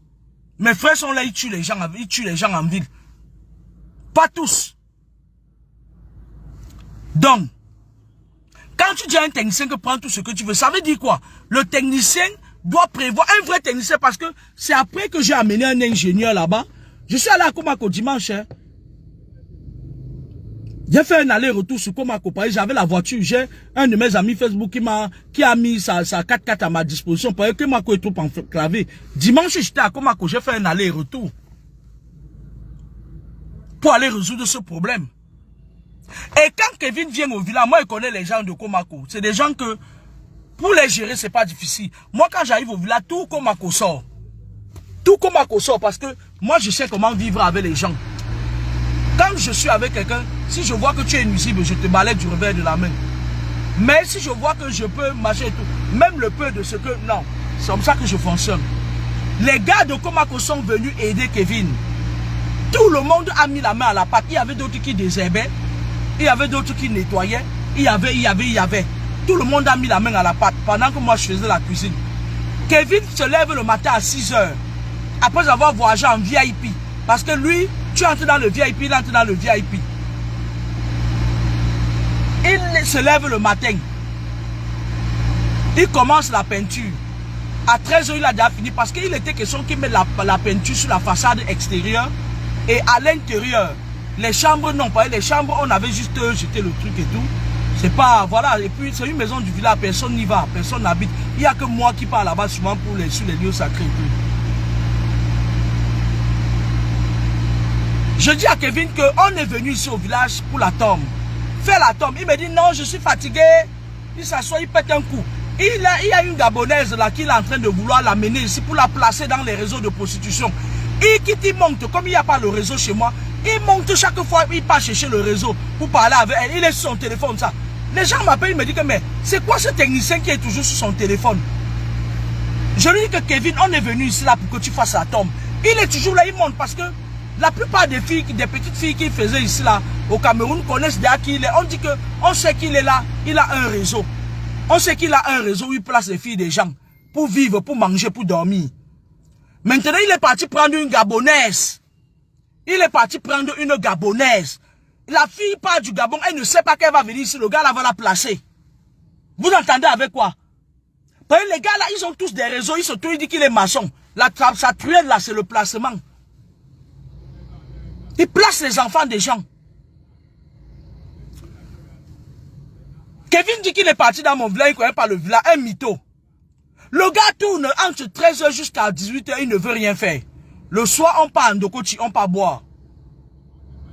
Mes frères sont là, ils tuent les gens en ville. Pas tous. Donc, quand tu dis à un technicien que prends tout ce que tu veux, ça veut dire quoi? Le technicien doit prévoir, un vrai technicien, parce que c'est après que j'ai amené un ingénieur là-bas. Je suis allé à Komako dimanche. Hein. J'ai fait un aller-retour sur Komako. J'avais la voiture. J'ai un de mes amis Facebook qui a mis sa 4x4 à ma disposition. Parce que Komako est trop enclavé. Dimanche, j'étais à Komako. J'ai fait un aller-retour. Pour aller résoudre ce problème. Et quand Kevin vient au village, moi, il connaît les gens de Komako. C'est des gens que, pour les gérer, c'est pas difficile. Moi, quand j'arrive au village, tout Komako sort. Tout Komako sort parce que moi, je sais comment vivre avec les gens. Quand je suis avec quelqu'un, si je vois que tu es nuisible, je te balaye du revers de la main. Mais si je vois que je peux marcher et tout, même le peu de ce que... Non, c'est comme ça que je fonctionne. Les gars de Komako sont venus aider Kevin. Tout le monde a mis la main à la pâte. Il y avait d'autres qui désherbaient. Il y avait d'autres qui nettoyaient. Il y avait. Tout le monde a mis la main à la pâte pendant que moi je faisais la cuisine. Kevin se lève le matin à 6 h. Après avoir voyagé en VIP. Parce que lui, tu entres dans le VIP, il entre dans le VIP. Il se lève le matin. Il commence la peinture. À 13 h, il a déjà fini parce qu'il était question qu'il mette la peinture sur la façade extérieure et à l'intérieur. Les chambres, non pas les chambres, on avait juste jeté le truc et tout. C'est pas, voilà, et puis c'est une maison du village, personne n'y va, personne n'habite. Il n'y a que moi qui pars là-bas souvent sur les lieux sacrés et tout. Je dis à Kevin qu'on est venu ici au village pour la tombe. Faire la tombe. Il me dit non, je suis fatigué. Il s'assoit, il pète un coup. Il y a une Gabonaise là qui est en train de vouloir l'amener ici pour la placer dans les réseaux de prostitution. Et quitte, il monte, comme il n'y a pas le réseau chez moi, il monte chaque fois, il part chercher le réseau pour parler avec elle. Il est sur son téléphone, ça. Les gens m'appellent, ils me disent que mais c'est quoi ce technicien qui est toujours sur son téléphone? Je lui dis que Kevin, on est venu ici là pour que tu fasses la tombe. Il est toujours là, il monte parce que la plupart des filles, des petites filles qui faisaient ici là au Cameroun connaissent déjà qui il est. On dit que on sait qu'il est là, il a un réseau. On sait qu'il a un réseau où il place les filles des gens pour vivre, pour manger, pour dormir. Maintenant, il est parti prendre une Gabonaise. Il est parti prendre une Gabonaise La fille part du Gabon, elle ne sait pas qu'elle va venir ici. Le gars là va la placer. Vous entendez avec quoi? Parce que les gars là, ils ont tous des réseaux. Ils se tous dit qu'il est maçon. Sa truelle là, c'est le placement. Il place les enfants des gens. Kevin dit qu'il est parti dans mon village, il ne connaît pas le village, un mytho. Le gars tourne entre 13h jusqu'à 18h, il ne veut rien faire. Le soir, on part en Ndokoti, on part boire.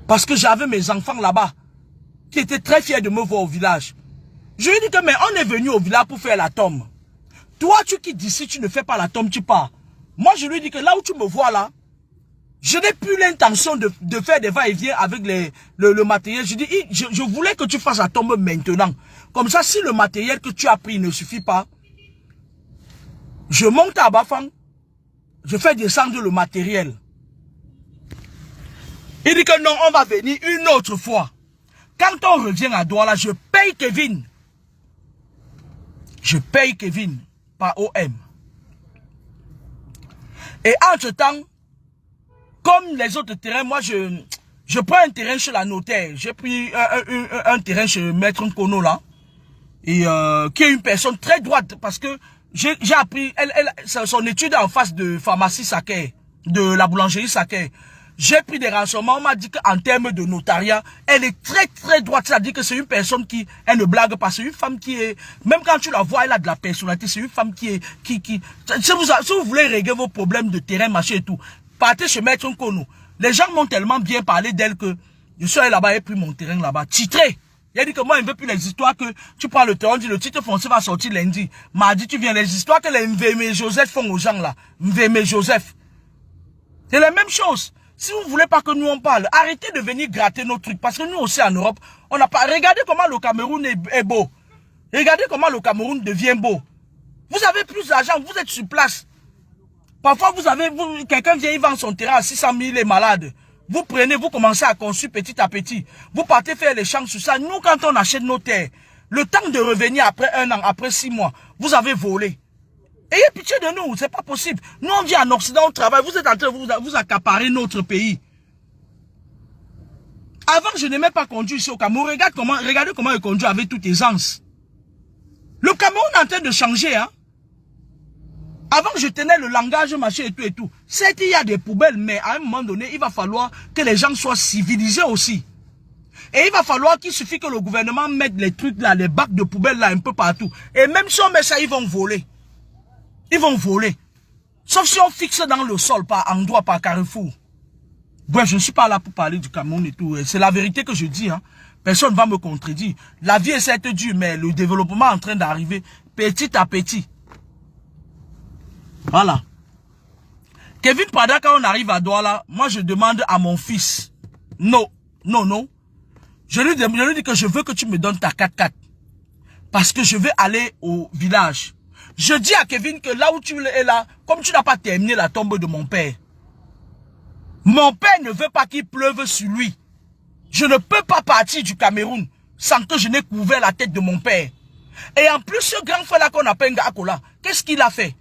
Parce que j'avais mes enfants là-bas, qui étaient très fiers de me voir au village. Je lui ai dit que, mais on est venu au village pour faire la tombe. Toi, tu quittes d'ici, tu ne fais pas la tombe, tu pars. Moi, je lui ai dit que là où tu me vois là, je n'ai plus l'intention de faire des va-et-vient avec le matériel. Je dis, je voulais que tu fasses la tombe maintenant. Comme ça, si le matériel que tu as pris ne suffit pas, je monte à Bafang, je fais descendre le matériel. Il dit que non, on va venir une autre fois. Quand on revient à Douala, je paye Kevin. Je paye Kevin par OM. Et entre-temps, comme les autres terrains, moi je prends un terrain chez la notaire. J'ai pris un terrain chez Maître Nkono là. Et qui est une personne très droite parce que j'ai appris, son étude en face de pharmacie Saké, de la boulangerie Saké. J'ai pris des renseignements, on m'a dit qu'en termes de notariat, elle est très très droite, c'est-à-dire que c'est une personne qui, elle ne blague pas, c'est une femme qui est, même quand tu la vois, elle a de la personnalité, c'est une femme qui est, si vous voulez régler vos problèmes de terrain, machin et tout, partez chez Maître Nkono. Les gens m'ont tellement bien parlé d'elle que je suis allé là-bas et pris mon terrain là-bas, titré. Il a dit que moi, il ne veut plus les histoires que tu prends le terrain, dit le titre foncier va sortir lundi. Mardi, tu viens, les histoires que les Mveme Joseph font aux gens là. Mveme Joseph. C'est la même chose. Si vous voulez pas que nous on parle, arrêtez de venir gratter nos trucs. Parce que nous aussi en Europe, on n'a pas... Regardez comment le Cameroun est beau. Regardez comment le Cameroun devient beau. Vous avez plus d'argent, vous êtes sur place. Parfois, quelqu'un vient, il vend son terrain à 600 000, il est malade. Vous prenez, vous commencez à construire petit à petit. Vous partez faire les champs sur ça. Nous, quand on achète nos terres, le temps de revenir après 1 an, après 6 mois, vous avez volé. Ayez pitié de nous, c'est pas possible. Nous, on vient en Occident, on travaille. Vous êtes en train de vous accaparer notre pays. Avant, je n'aimais pas conduire ici au Cameroun. Regardez comment je conduis avec toute aisance. Le Cameroun est en train de changer, hein. Avant, je tenais le langage, machin et tout. Certes, il y a des poubelles, mais à un moment donné, il va falloir que les gens soient civilisés aussi. Et il va falloir qu'il suffit que le gouvernement mette les trucs là, les bacs de poubelles là, un peu partout. Et même si on met ça, ils vont voler. Ils vont voler. Sauf si on fixe dans le sol, par endroit, par carrefour. Bref, je ne suis pas là pour parler du Cameroun et tout. C'est la vérité que je dis, hein. Personne ne va me contredire. La vie est certes dure, mais le développement est en train d'arriver petit à petit. Voilà. Kevin Prada, quand on arrive à Douala, moi je demande à mon fils, non. Je lui dis que je veux que tu me donnes ta 4x4. Parce que je vais aller au village. Je dis à Kevin que là où tu es là, comme tu n'as pas terminé la tombe de mon père ne veut pas qu'il pleuve sur lui. Je ne peux pas partir du Cameroun sans que je n'ai couvert la tête de mon père. Et en plus, ce grand frère là qu'on appelle Ngakola, qu'est-ce qu'il a fait?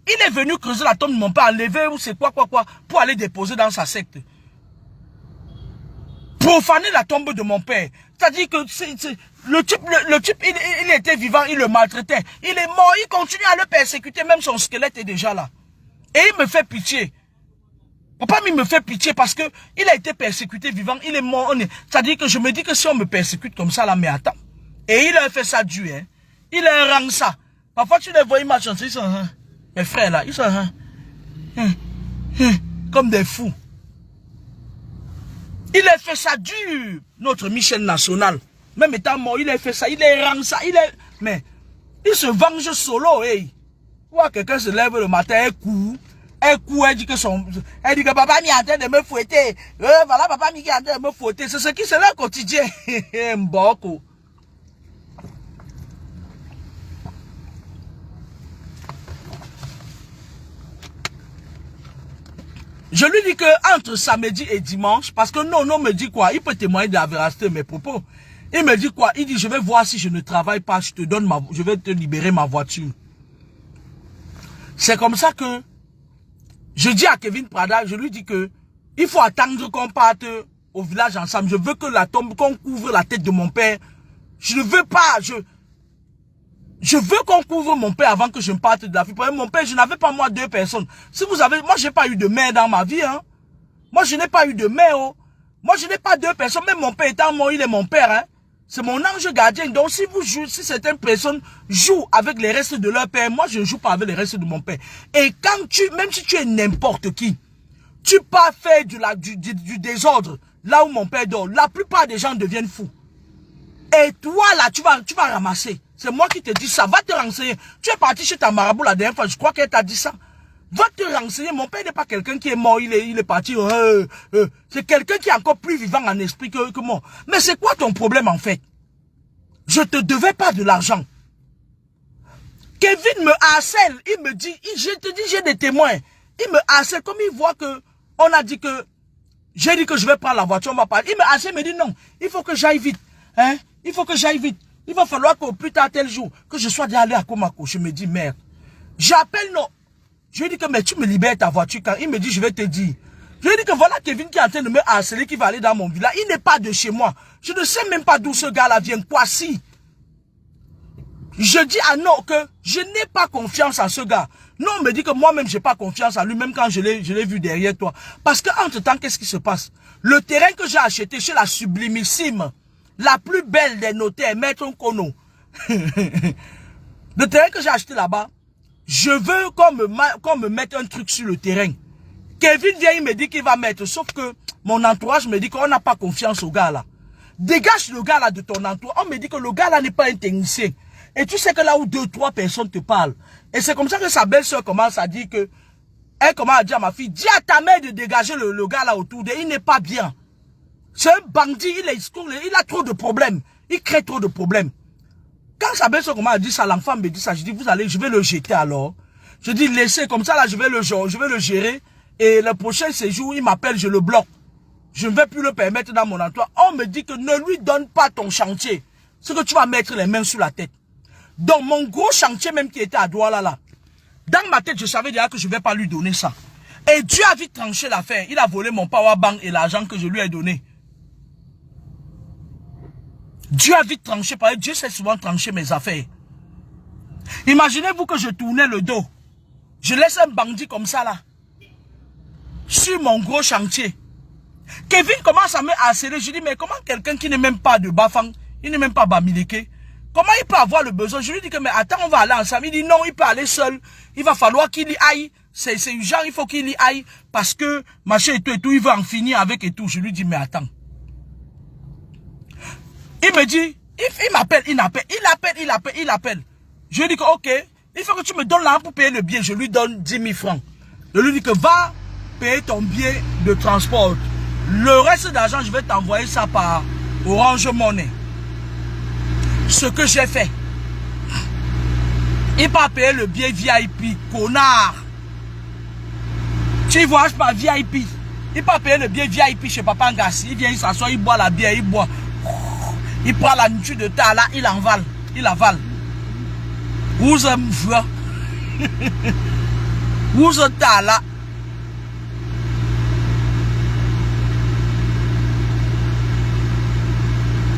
Il est venu creuser la tombe de mon père, enlever ou c'est quoi, pour aller déposer dans sa secte. Profaner la tombe de mon père. C'est-à-dire que le type, il était vivant, il le maltraitait. Il est mort, il continue à le persécuter, même son squelette est déjà là. Et il me fait pitié. Papa, il me fait pitié parce que il a été persécuté vivant, il est mort. C'est-à-dire que je me dis que si on me persécute comme ça, là, mais attends. Et il a fait ça dur, hein. Il a un rang ça. Parfois, tu les vois, ils marchent, ils sont, hein. Mes frères là, ils sont comme des fous. Il a fait ça dur, notre Michel National. Même étant mort, il a fait ça, il est rang ça, mais il se venge solo, hey. Vois quelqu'un se lève le matin, elle dit que papa m'y est en train de me fouetter. Voilà, papa m'y est en train de me fouetter. C'est ce qui c'est leur quotidien. Mboko. Je lui dis que entre samedi et dimanche, parce que non me dit quoi, il peut témoigner de la véracité de mes propos. Il me dit quoi, il dit je vais voir si je ne travaille pas, je vais te libérer ma voiture. C'est comme ça que je dis à Kevin Prada, je lui dis que il faut attendre qu'on parte au village ensemble. Je veux que la tombe, qu'on couvre la tête de mon père. Je ne veux pas, je veux qu'on couvre mon père avant que je me parte de la vie. Mon père, je n'avais pas moi 2 personnes. Si vous avez, moi j'ai pas eu de mère dans ma vie, hein. Moi je n'ai pas eu de mère, oh. Moi je n'ai pas 2 personnes. Même mon père étant mort, il est mon père, hein. C'est mon ange gardien. Donc si vous jouez, si certaines personnes jouent avec les restes de leur père, moi je ne joue pas avec les restes de mon père. Et quand même si tu es n'importe qui, tu pars faire du désordre là où mon père dort, la plupart des gens deviennent fous. Et toi là, tu vas ramasser. C'est moi qui te dis ça. Va te renseigner. Tu es parti chez ta marabout la dernière fois, je crois qu'elle t'a dit ça. Va te renseigner. Mon père n'est pas quelqu'un qui est mort, il est parti. C'est quelqu'un qui est encore plus vivant en esprit que moi. Mais c'est quoi ton problème en fait? Je te devais pas de l'argent. Kevin me harcèle. Il me dit, je te dis, j'ai des témoins. Il me harcèle comme il voit que on a dit que j'ai dit que je vais prendre la voiture, on va parler. Il me harcèle, il me dit non, il faut que j'aille vite. Hein? Il faut que j'aille vite. Il va falloir qu'au plus tard tel jour, que je sois déjà allé à Komako. Je me dis merde. J'appelle non. Je lui dis que mais tu me libères ta voiture quand il me dit je vais te dire. Je lui dis que voilà Kevin qui est en train de me harceler, qui va aller dans mon village. Il n'est pas de chez moi. Je ne sais même pas d'où ce gars-là vient. Quoi si? Je dis à non que je n'ai pas confiance en ce gars. Non, on me dit que moi-même j'ai pas confiance en lui, même quand je l'ai vu derrière toi. Parce que entre temps, qu'est-ce qui se passe? Le terrain que j'ai acheté chez la sublimissime, la plus belle des notaires, Maître Kono. Le terrain que j'ai acheté là-bas, je veux qu'on me mette un truc sur le terrain. Kevin vient, il me dit qu'il va mettre, sauf que mon entourage me dit qu'on n'a pas confiance au gars là. Dégage le gars là de ton entourage. On me dit que le gars là n'est pas un technicien. Et tu sais que là où 2-3 personnes te parlent. Et c'est comme ça que sa belle-sœur commence à dire que, elle commence à dire à ma fille, dis à ta mère de dégager le gars là autour d'elle, il n'est pas bien. C'est un bandit, il a trop de problèmes. Il crée trop de problèmes. Quand sa belle-sœur commence à dire ça, l'enfant me dit ça, je dis, je vais le jeter alors. Je dis, laissez comme ça là, je vais le gérer. Et le prochain séjour, il m'appelle, je le bloque. Je ne vais plus le permettre dans mon emploi. On me dit que ne lui donne pas ton chantier. C'est que tu vas mettre les mains sur la tête. Donc mon gros chantier même qui était à Douala là, dans ma tête je savais déjà que je ne vais pas lui donner ça. Et Dieu a vite tranché l'affaire. Il a volé mon power bank et l'argent que je lui ai donné. Dieu a vite tranché, parce que Dieu sait souvent trancher mes affaires. Imaginez-vous que je tournais le dos. Je laisse un bandit comme ça là, sur mon gros chantier. Kevin commence à me harceler. Je dis mais comment quelqu'un qui n'est même pas de Bafang, il n'est même pas Bamileke, comment il peut avoir le besoin? Je lui dis que mais attends, on va aller ensemble. Il dit non, il peut aller seul. Il va falloir qu'il y aille. C'est urgent, il faut qu'il y aille. Parce que machin et tout, il veut en finir avec et tout. Je lui dis mais attends. Il me dit, il m'appelle, il appelle. Je lui dis que ok, il faut que tu me donnes l'argent pour payer le billet. Je lui donne 10 000 francs. Je lui dis que va payer ton billet de transport. Le reste d'argent, je vais t'envoyer ça par Orange Money. Ce que j'ai fait. Il va payer le billet VIP, connard. Tu voyages par VIP. Il va payer le billet VIP chez Papa Ngassi. Il vient, il s'assoit, il boit la bière, il boit. Il prend la nourriture de Tala, il avale. Il avale. Vous aimez voir. Vous êtes Tala.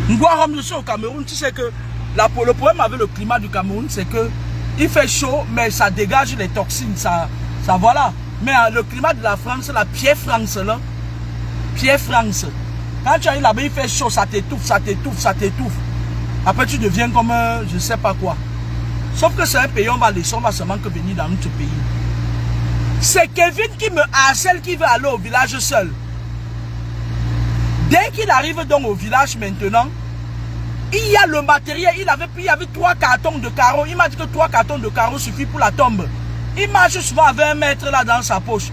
Je suis au Cameroun, tu sais que le problème avec le climat du Cameroun, c'est que il fait chaud, mais ça dégage les toxines, ça voilà. Mais le climat de la France, la Pierre France, là, Pierre France, quand tu arrives là-bas, il fait chaud, ça t'étouffe, ça t'étouffe, ça t'étouffe. Après, tu deviens comme je sais pas quoi. Sauf que c'est un pays, on va seulement que venir dans notre pays. C'est Kevin qui me harcèle, qui veut aller au village seul. Dès qu'il arrive donc au village maintenant, il y a le matériel, il y avait 3 cartons de carreaux. Il m'a dit que 3 cartons de carreaux suffit pour la tombe. Il marche souvent avec un maître là dans sa poche.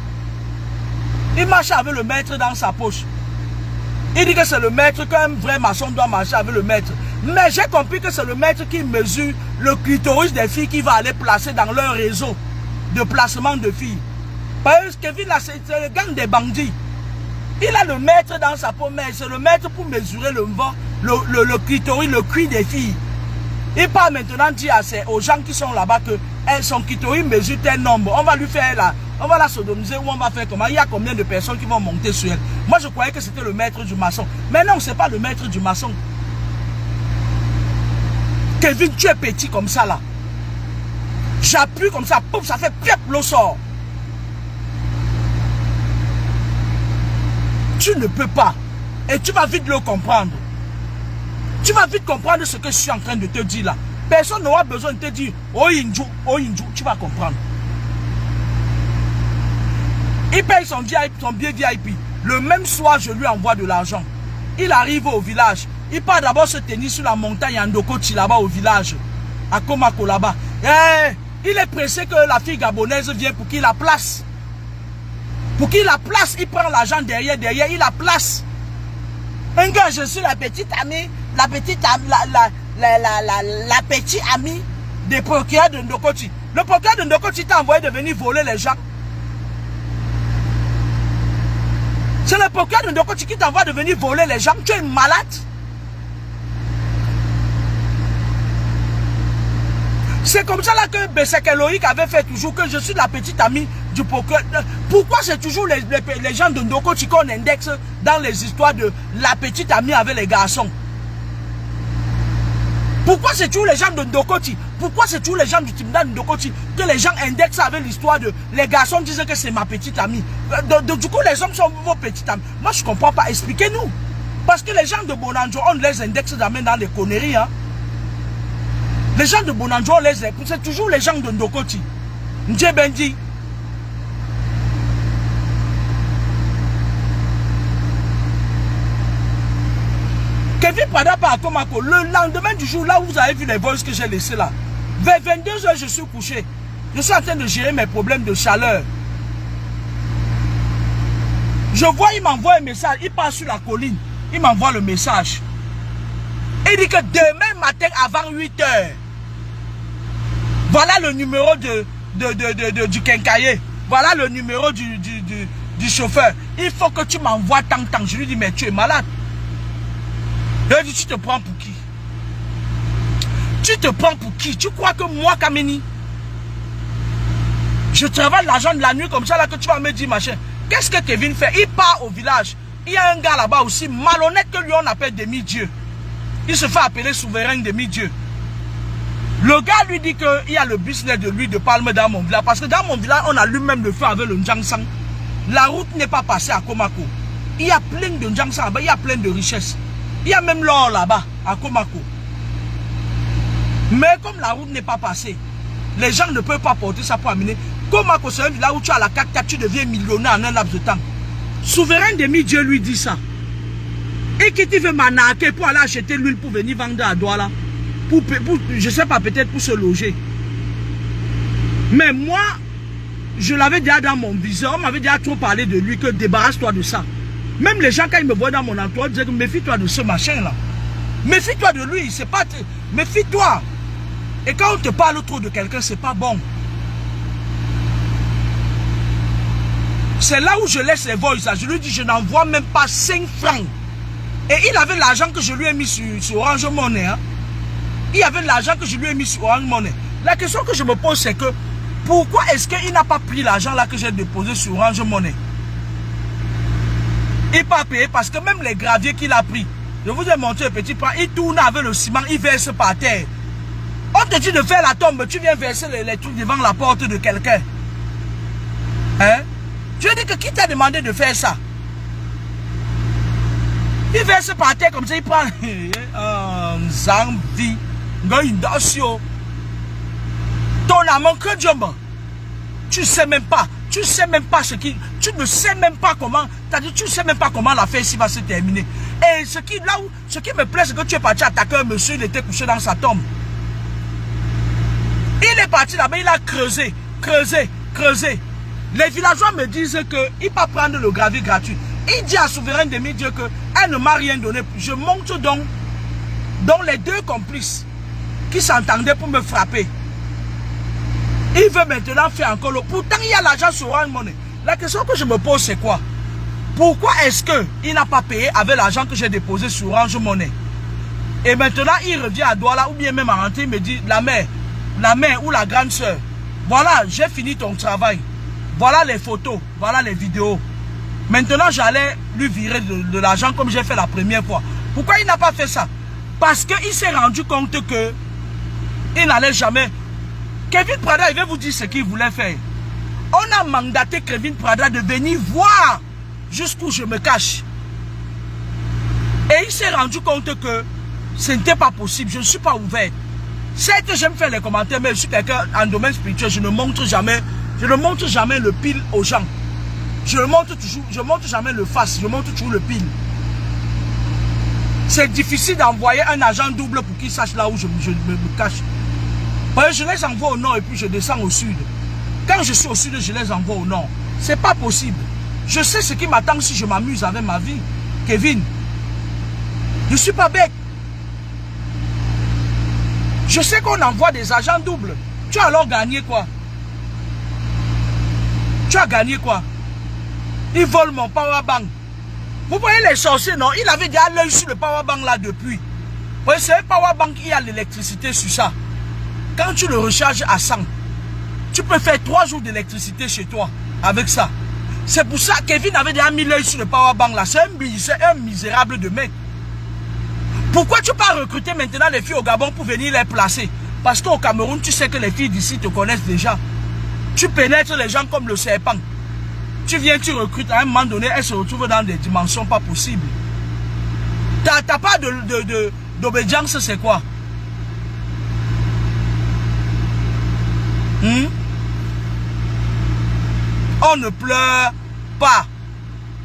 Il marche avec le maître dans sa poche. Il dit que c'est le maître, qu'un vrai maçon doit marcher avec le maître. Mais j'ai compris que c'est le maître qui mesure le clitoris des filles qui va aller placer dans leur réseau de placement de filles. Parce que Kevin là, c'est le gang des bandits. Il a le maître dans sa peau, mais c'est le maître pour mesurer le clitoris, le cul des filles. Il part maintenant dire aux gens qui sont là-bas que son clitoris mesure tel nombre. On va lui faire On va la sodomiser ou on va faire comment? Il y a combien de personnes qui vont monter sur elle? Moi, je croyais que c'était le maître du maçon. Mais non, c'est pas le maître du maçon. Kevin, tu es petit comme ça là. J'appuie comme ça, pouf, ça fait piep, l'eau sort. Tu ne peux pas. Et tu vas vite le comprendre. Tu vas vite comprendre ce que je suis en train de te dire là. Personne n'aura besoin de te dire oh Inju, tu vas comprendre. Il paye son billet VIP. Le même soir, je lui envoie de l'argent. Il arrive au village. Il part d'abord se tenir sur la montagne en Ndokoti là-bas au village. À Komako là-bas. Il est pressé que la fille gabonaise vienne pour qu'il la place. Pour qu'il la place, il prend l'argent derrière, il la place. Un gars, je suis la petite amie, la petite amie des procureurs de Ndokoti. Le procureur de Ndokoti t'a envoyé de venir voler les gens. C'est le procureur de Ndokoti qui t'envoie de venir voler les gens. Tu es malade. C'est comme ça là que Besek Loïc avait fait toujours que je suis la petite amie du procureur. Pourquoi c'est toujours les gens de Ndokoti qu'on indexe dans les histoires de la petite amie avec les garçons? Pourquoi c'est toujours les gens de Ndokoti? Pourquoi c'est toujours les gens du Timda de Ndokoti que les gens indexent avec l'histoire de les garçons disent que c'est ma petite amie? Du coup, les hommes sont vos petites amies. Moi, je ne comprends pas. Expliquez-nous. Parce que les gens de Bonanjo, on les indexe jamais dans les conneries. Hein? Les gens de Bonanjo, c'est toujours les gens de Ndokoti. N'dje Bendi. Kevin Padapa à Komako, le lendemain du jour, là où vous avez vu les voices que j'ai laissées là, vers 22 h, je suis couché. Je suis en train de gérer mes problèmes de chaleur. Je vois, il m'envoie un message, il passe sur la colline, il m'envoie le message. Il dit que demain matin avant 8 h, voilà le numéro du quincailler, voilà le numéro du chauffeur. Il faut que tu m'envoies tant. Je lui dis, mais tu es malade. Il dit, tu te prends pour qui? Tu te prends pour qui? Tu crois que moi, Kameni, je travaille l'argent de la nuit comme ça là que tu vas me dire machin? Qu'est-ce que Kevin fait? Il part au village. Il y a un gars là-bas aussi, malhonnête, que lui on appelle demi-dieu. Il se fait appeler souverain demi-dieu. Le gars lui dit qu'il y a le business de lui de palme dans mon village. Parce que dans mon village, on allume même le feu avec le Njangsang. La route n'est pas passée à Komako. Il y a plein de Njangsang là-bas, il y a plein de richesses. Il y a même l'or là-bas, à Komako. Mais comme la route n'est pas passée, les gens ne peuvent pas porter ça pour amener. Komako, c'est un village où tu as la 4x4, tu deviens millionnaire en un laps de temps. Souverain demi-dieu lui dit ça. Et qui tu veux m'anaquer pour aller acheter l'huile pour venir vendre à Douala. Je ne sais pas, peut-être pour se loger. Mais moi, je l'avais déjà dans mon viseur. On m'avait déjà trop parlé de lui, que débarrasse-toi de ça. Même les gens, quand ils me voient dans mon entourage, disaient que méfie-toi de ce machin-là. Méfie-toi de lui, c'est pas... Méfie-toi. Et quand on te parle trop de quelqu'un, c'est pas bon. C'est là où je laisse les voices. Je lui dis, je n'envoie même pas 5 francs. Et il avait l'argent que je lui ai mis sur Orange Money. Hein. Il y avait l'argent que je lui ai mis sur Orange Money. La question que je me pose, c'est que pourquoi est-ce qu'il n'a pas pris l'argent là que j'ai déposé sur Orange Money? Il n'a pas payé parce que même les graviers qu'il a pris, je vous ai montré un petit point, il tourne avec le ciment, il verse par terre. On te dit de faire la tombe, tu viens verser les trucs devant la porte de quelqu'un. Hein? Tu as dit que qui t'a demandé de faire ça? Il verse par terre comme ça, il prend Zambi, ton amant que Dieu, tu sais même pas. Tu sais même pas tu ne sais même pas comment, tu ne sais même pas comment l'affaire ici va se terminer. Et ce qui me plaît, c'est que tu es parti attaquer un monsieur, il était couché dans sa tombe. Il est parti là-bas, il a creusé. Les villageois me disent qu'il va prendre le gravier gratuit. Il dit à Souverain demi-dieu qu'elle ne m'a rien donné. Je monte donc les deux complices qui s'entendaient pour me frapper. Il veut maintenant faire encore l'eau. Pourtant, il y a l'argent sur Orange Money. La question que je me pose, c'est quoi? Pourquoi est-ce qu'il n'a pas payé avec l'argent que j'ai déposé sur Orange Money? Et maintenant, il revient à Douala, ou bien même à rentrer, il me dit, la mère ou la grande soeur, voilà, j'ai fini ton travail. Voilà les photos, voilà les vidéos. Maintenant, j'allais lui virer de l'argent comme j'ai fait la première fois. Pourquoi il n'a pas fait ça? Parce qu'il s'est rendu compte que il n'allait jamais. Kevin Prada, il va vous dire ce qu'il voulait faire. On a mandaté Kevin Prada de venir voir jusqu'où je me cache. Et il s'est rendu compte que ce n'était pas possible. Je ne suis pas ouvert. Certes, j'aime faire les commentaires, mais je suis quelqu'un en domaine spirituel. Je ne montre jamais le pile aux gens. Je montre jamais le face. Je montre toujours le pile. C'est difficile d'envoyer un agent double pour qu'il sache là où je me cache. Je les envoie au nord et puis je descends au sud. Quand je suis au sud, je les envoie au nord. C'est pas possible. Je sais ce qui m'attend si je m'amuse avec ma vie. Kevin, je ne suis pas bête. Je sais qu'on envoie des agents doubles. Tu as alors gagné quoi? Tu as gagné quoi? Ils volent mon powerbank. Vous voyez les sorciers, non? Il avait déjà l'œil sur le powerbank là depuis. Vous voyez, c'est un powerbank, il y a l'électricité sur ça. Quand tu le recharges à 100, tu peux faire 3 jours d'électricité chez toi avec ça. C'est pour ça que Kevin avait déjà mis l'œil sur le powerbank là. C'est un misérable de mec. Pourquoi tu peux recruter maintenant les filles au Gabon pour venir les placer? Parce qu'au Cameroun, tu sais que les filles d'ici te connaissent déjà. Tu pénètres les gens comme le serpent. Tu viens, tu recrutes, à un moment donné, elles se retrouvent dans des dimensions pas possibles. T'as pas d'obédience, c'est quoi? On ne pleure pas.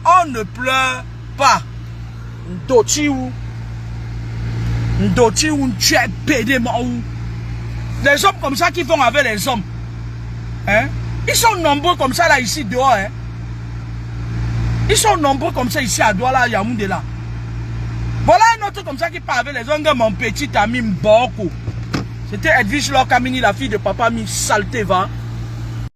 On ne pleure pas. Les hommes comme ça qui font avec les hommes. Hein? Ils sont nombreux comme ça là ici dehors. Hein? Ils sont nombreux comme ça ici à Douala, Yaoundé là. Voilà un autre comme ça qui parle avec les hommes. Mon petit ami Mboko. C'était Edwige Lokamini, la fille de papa mi saleté va.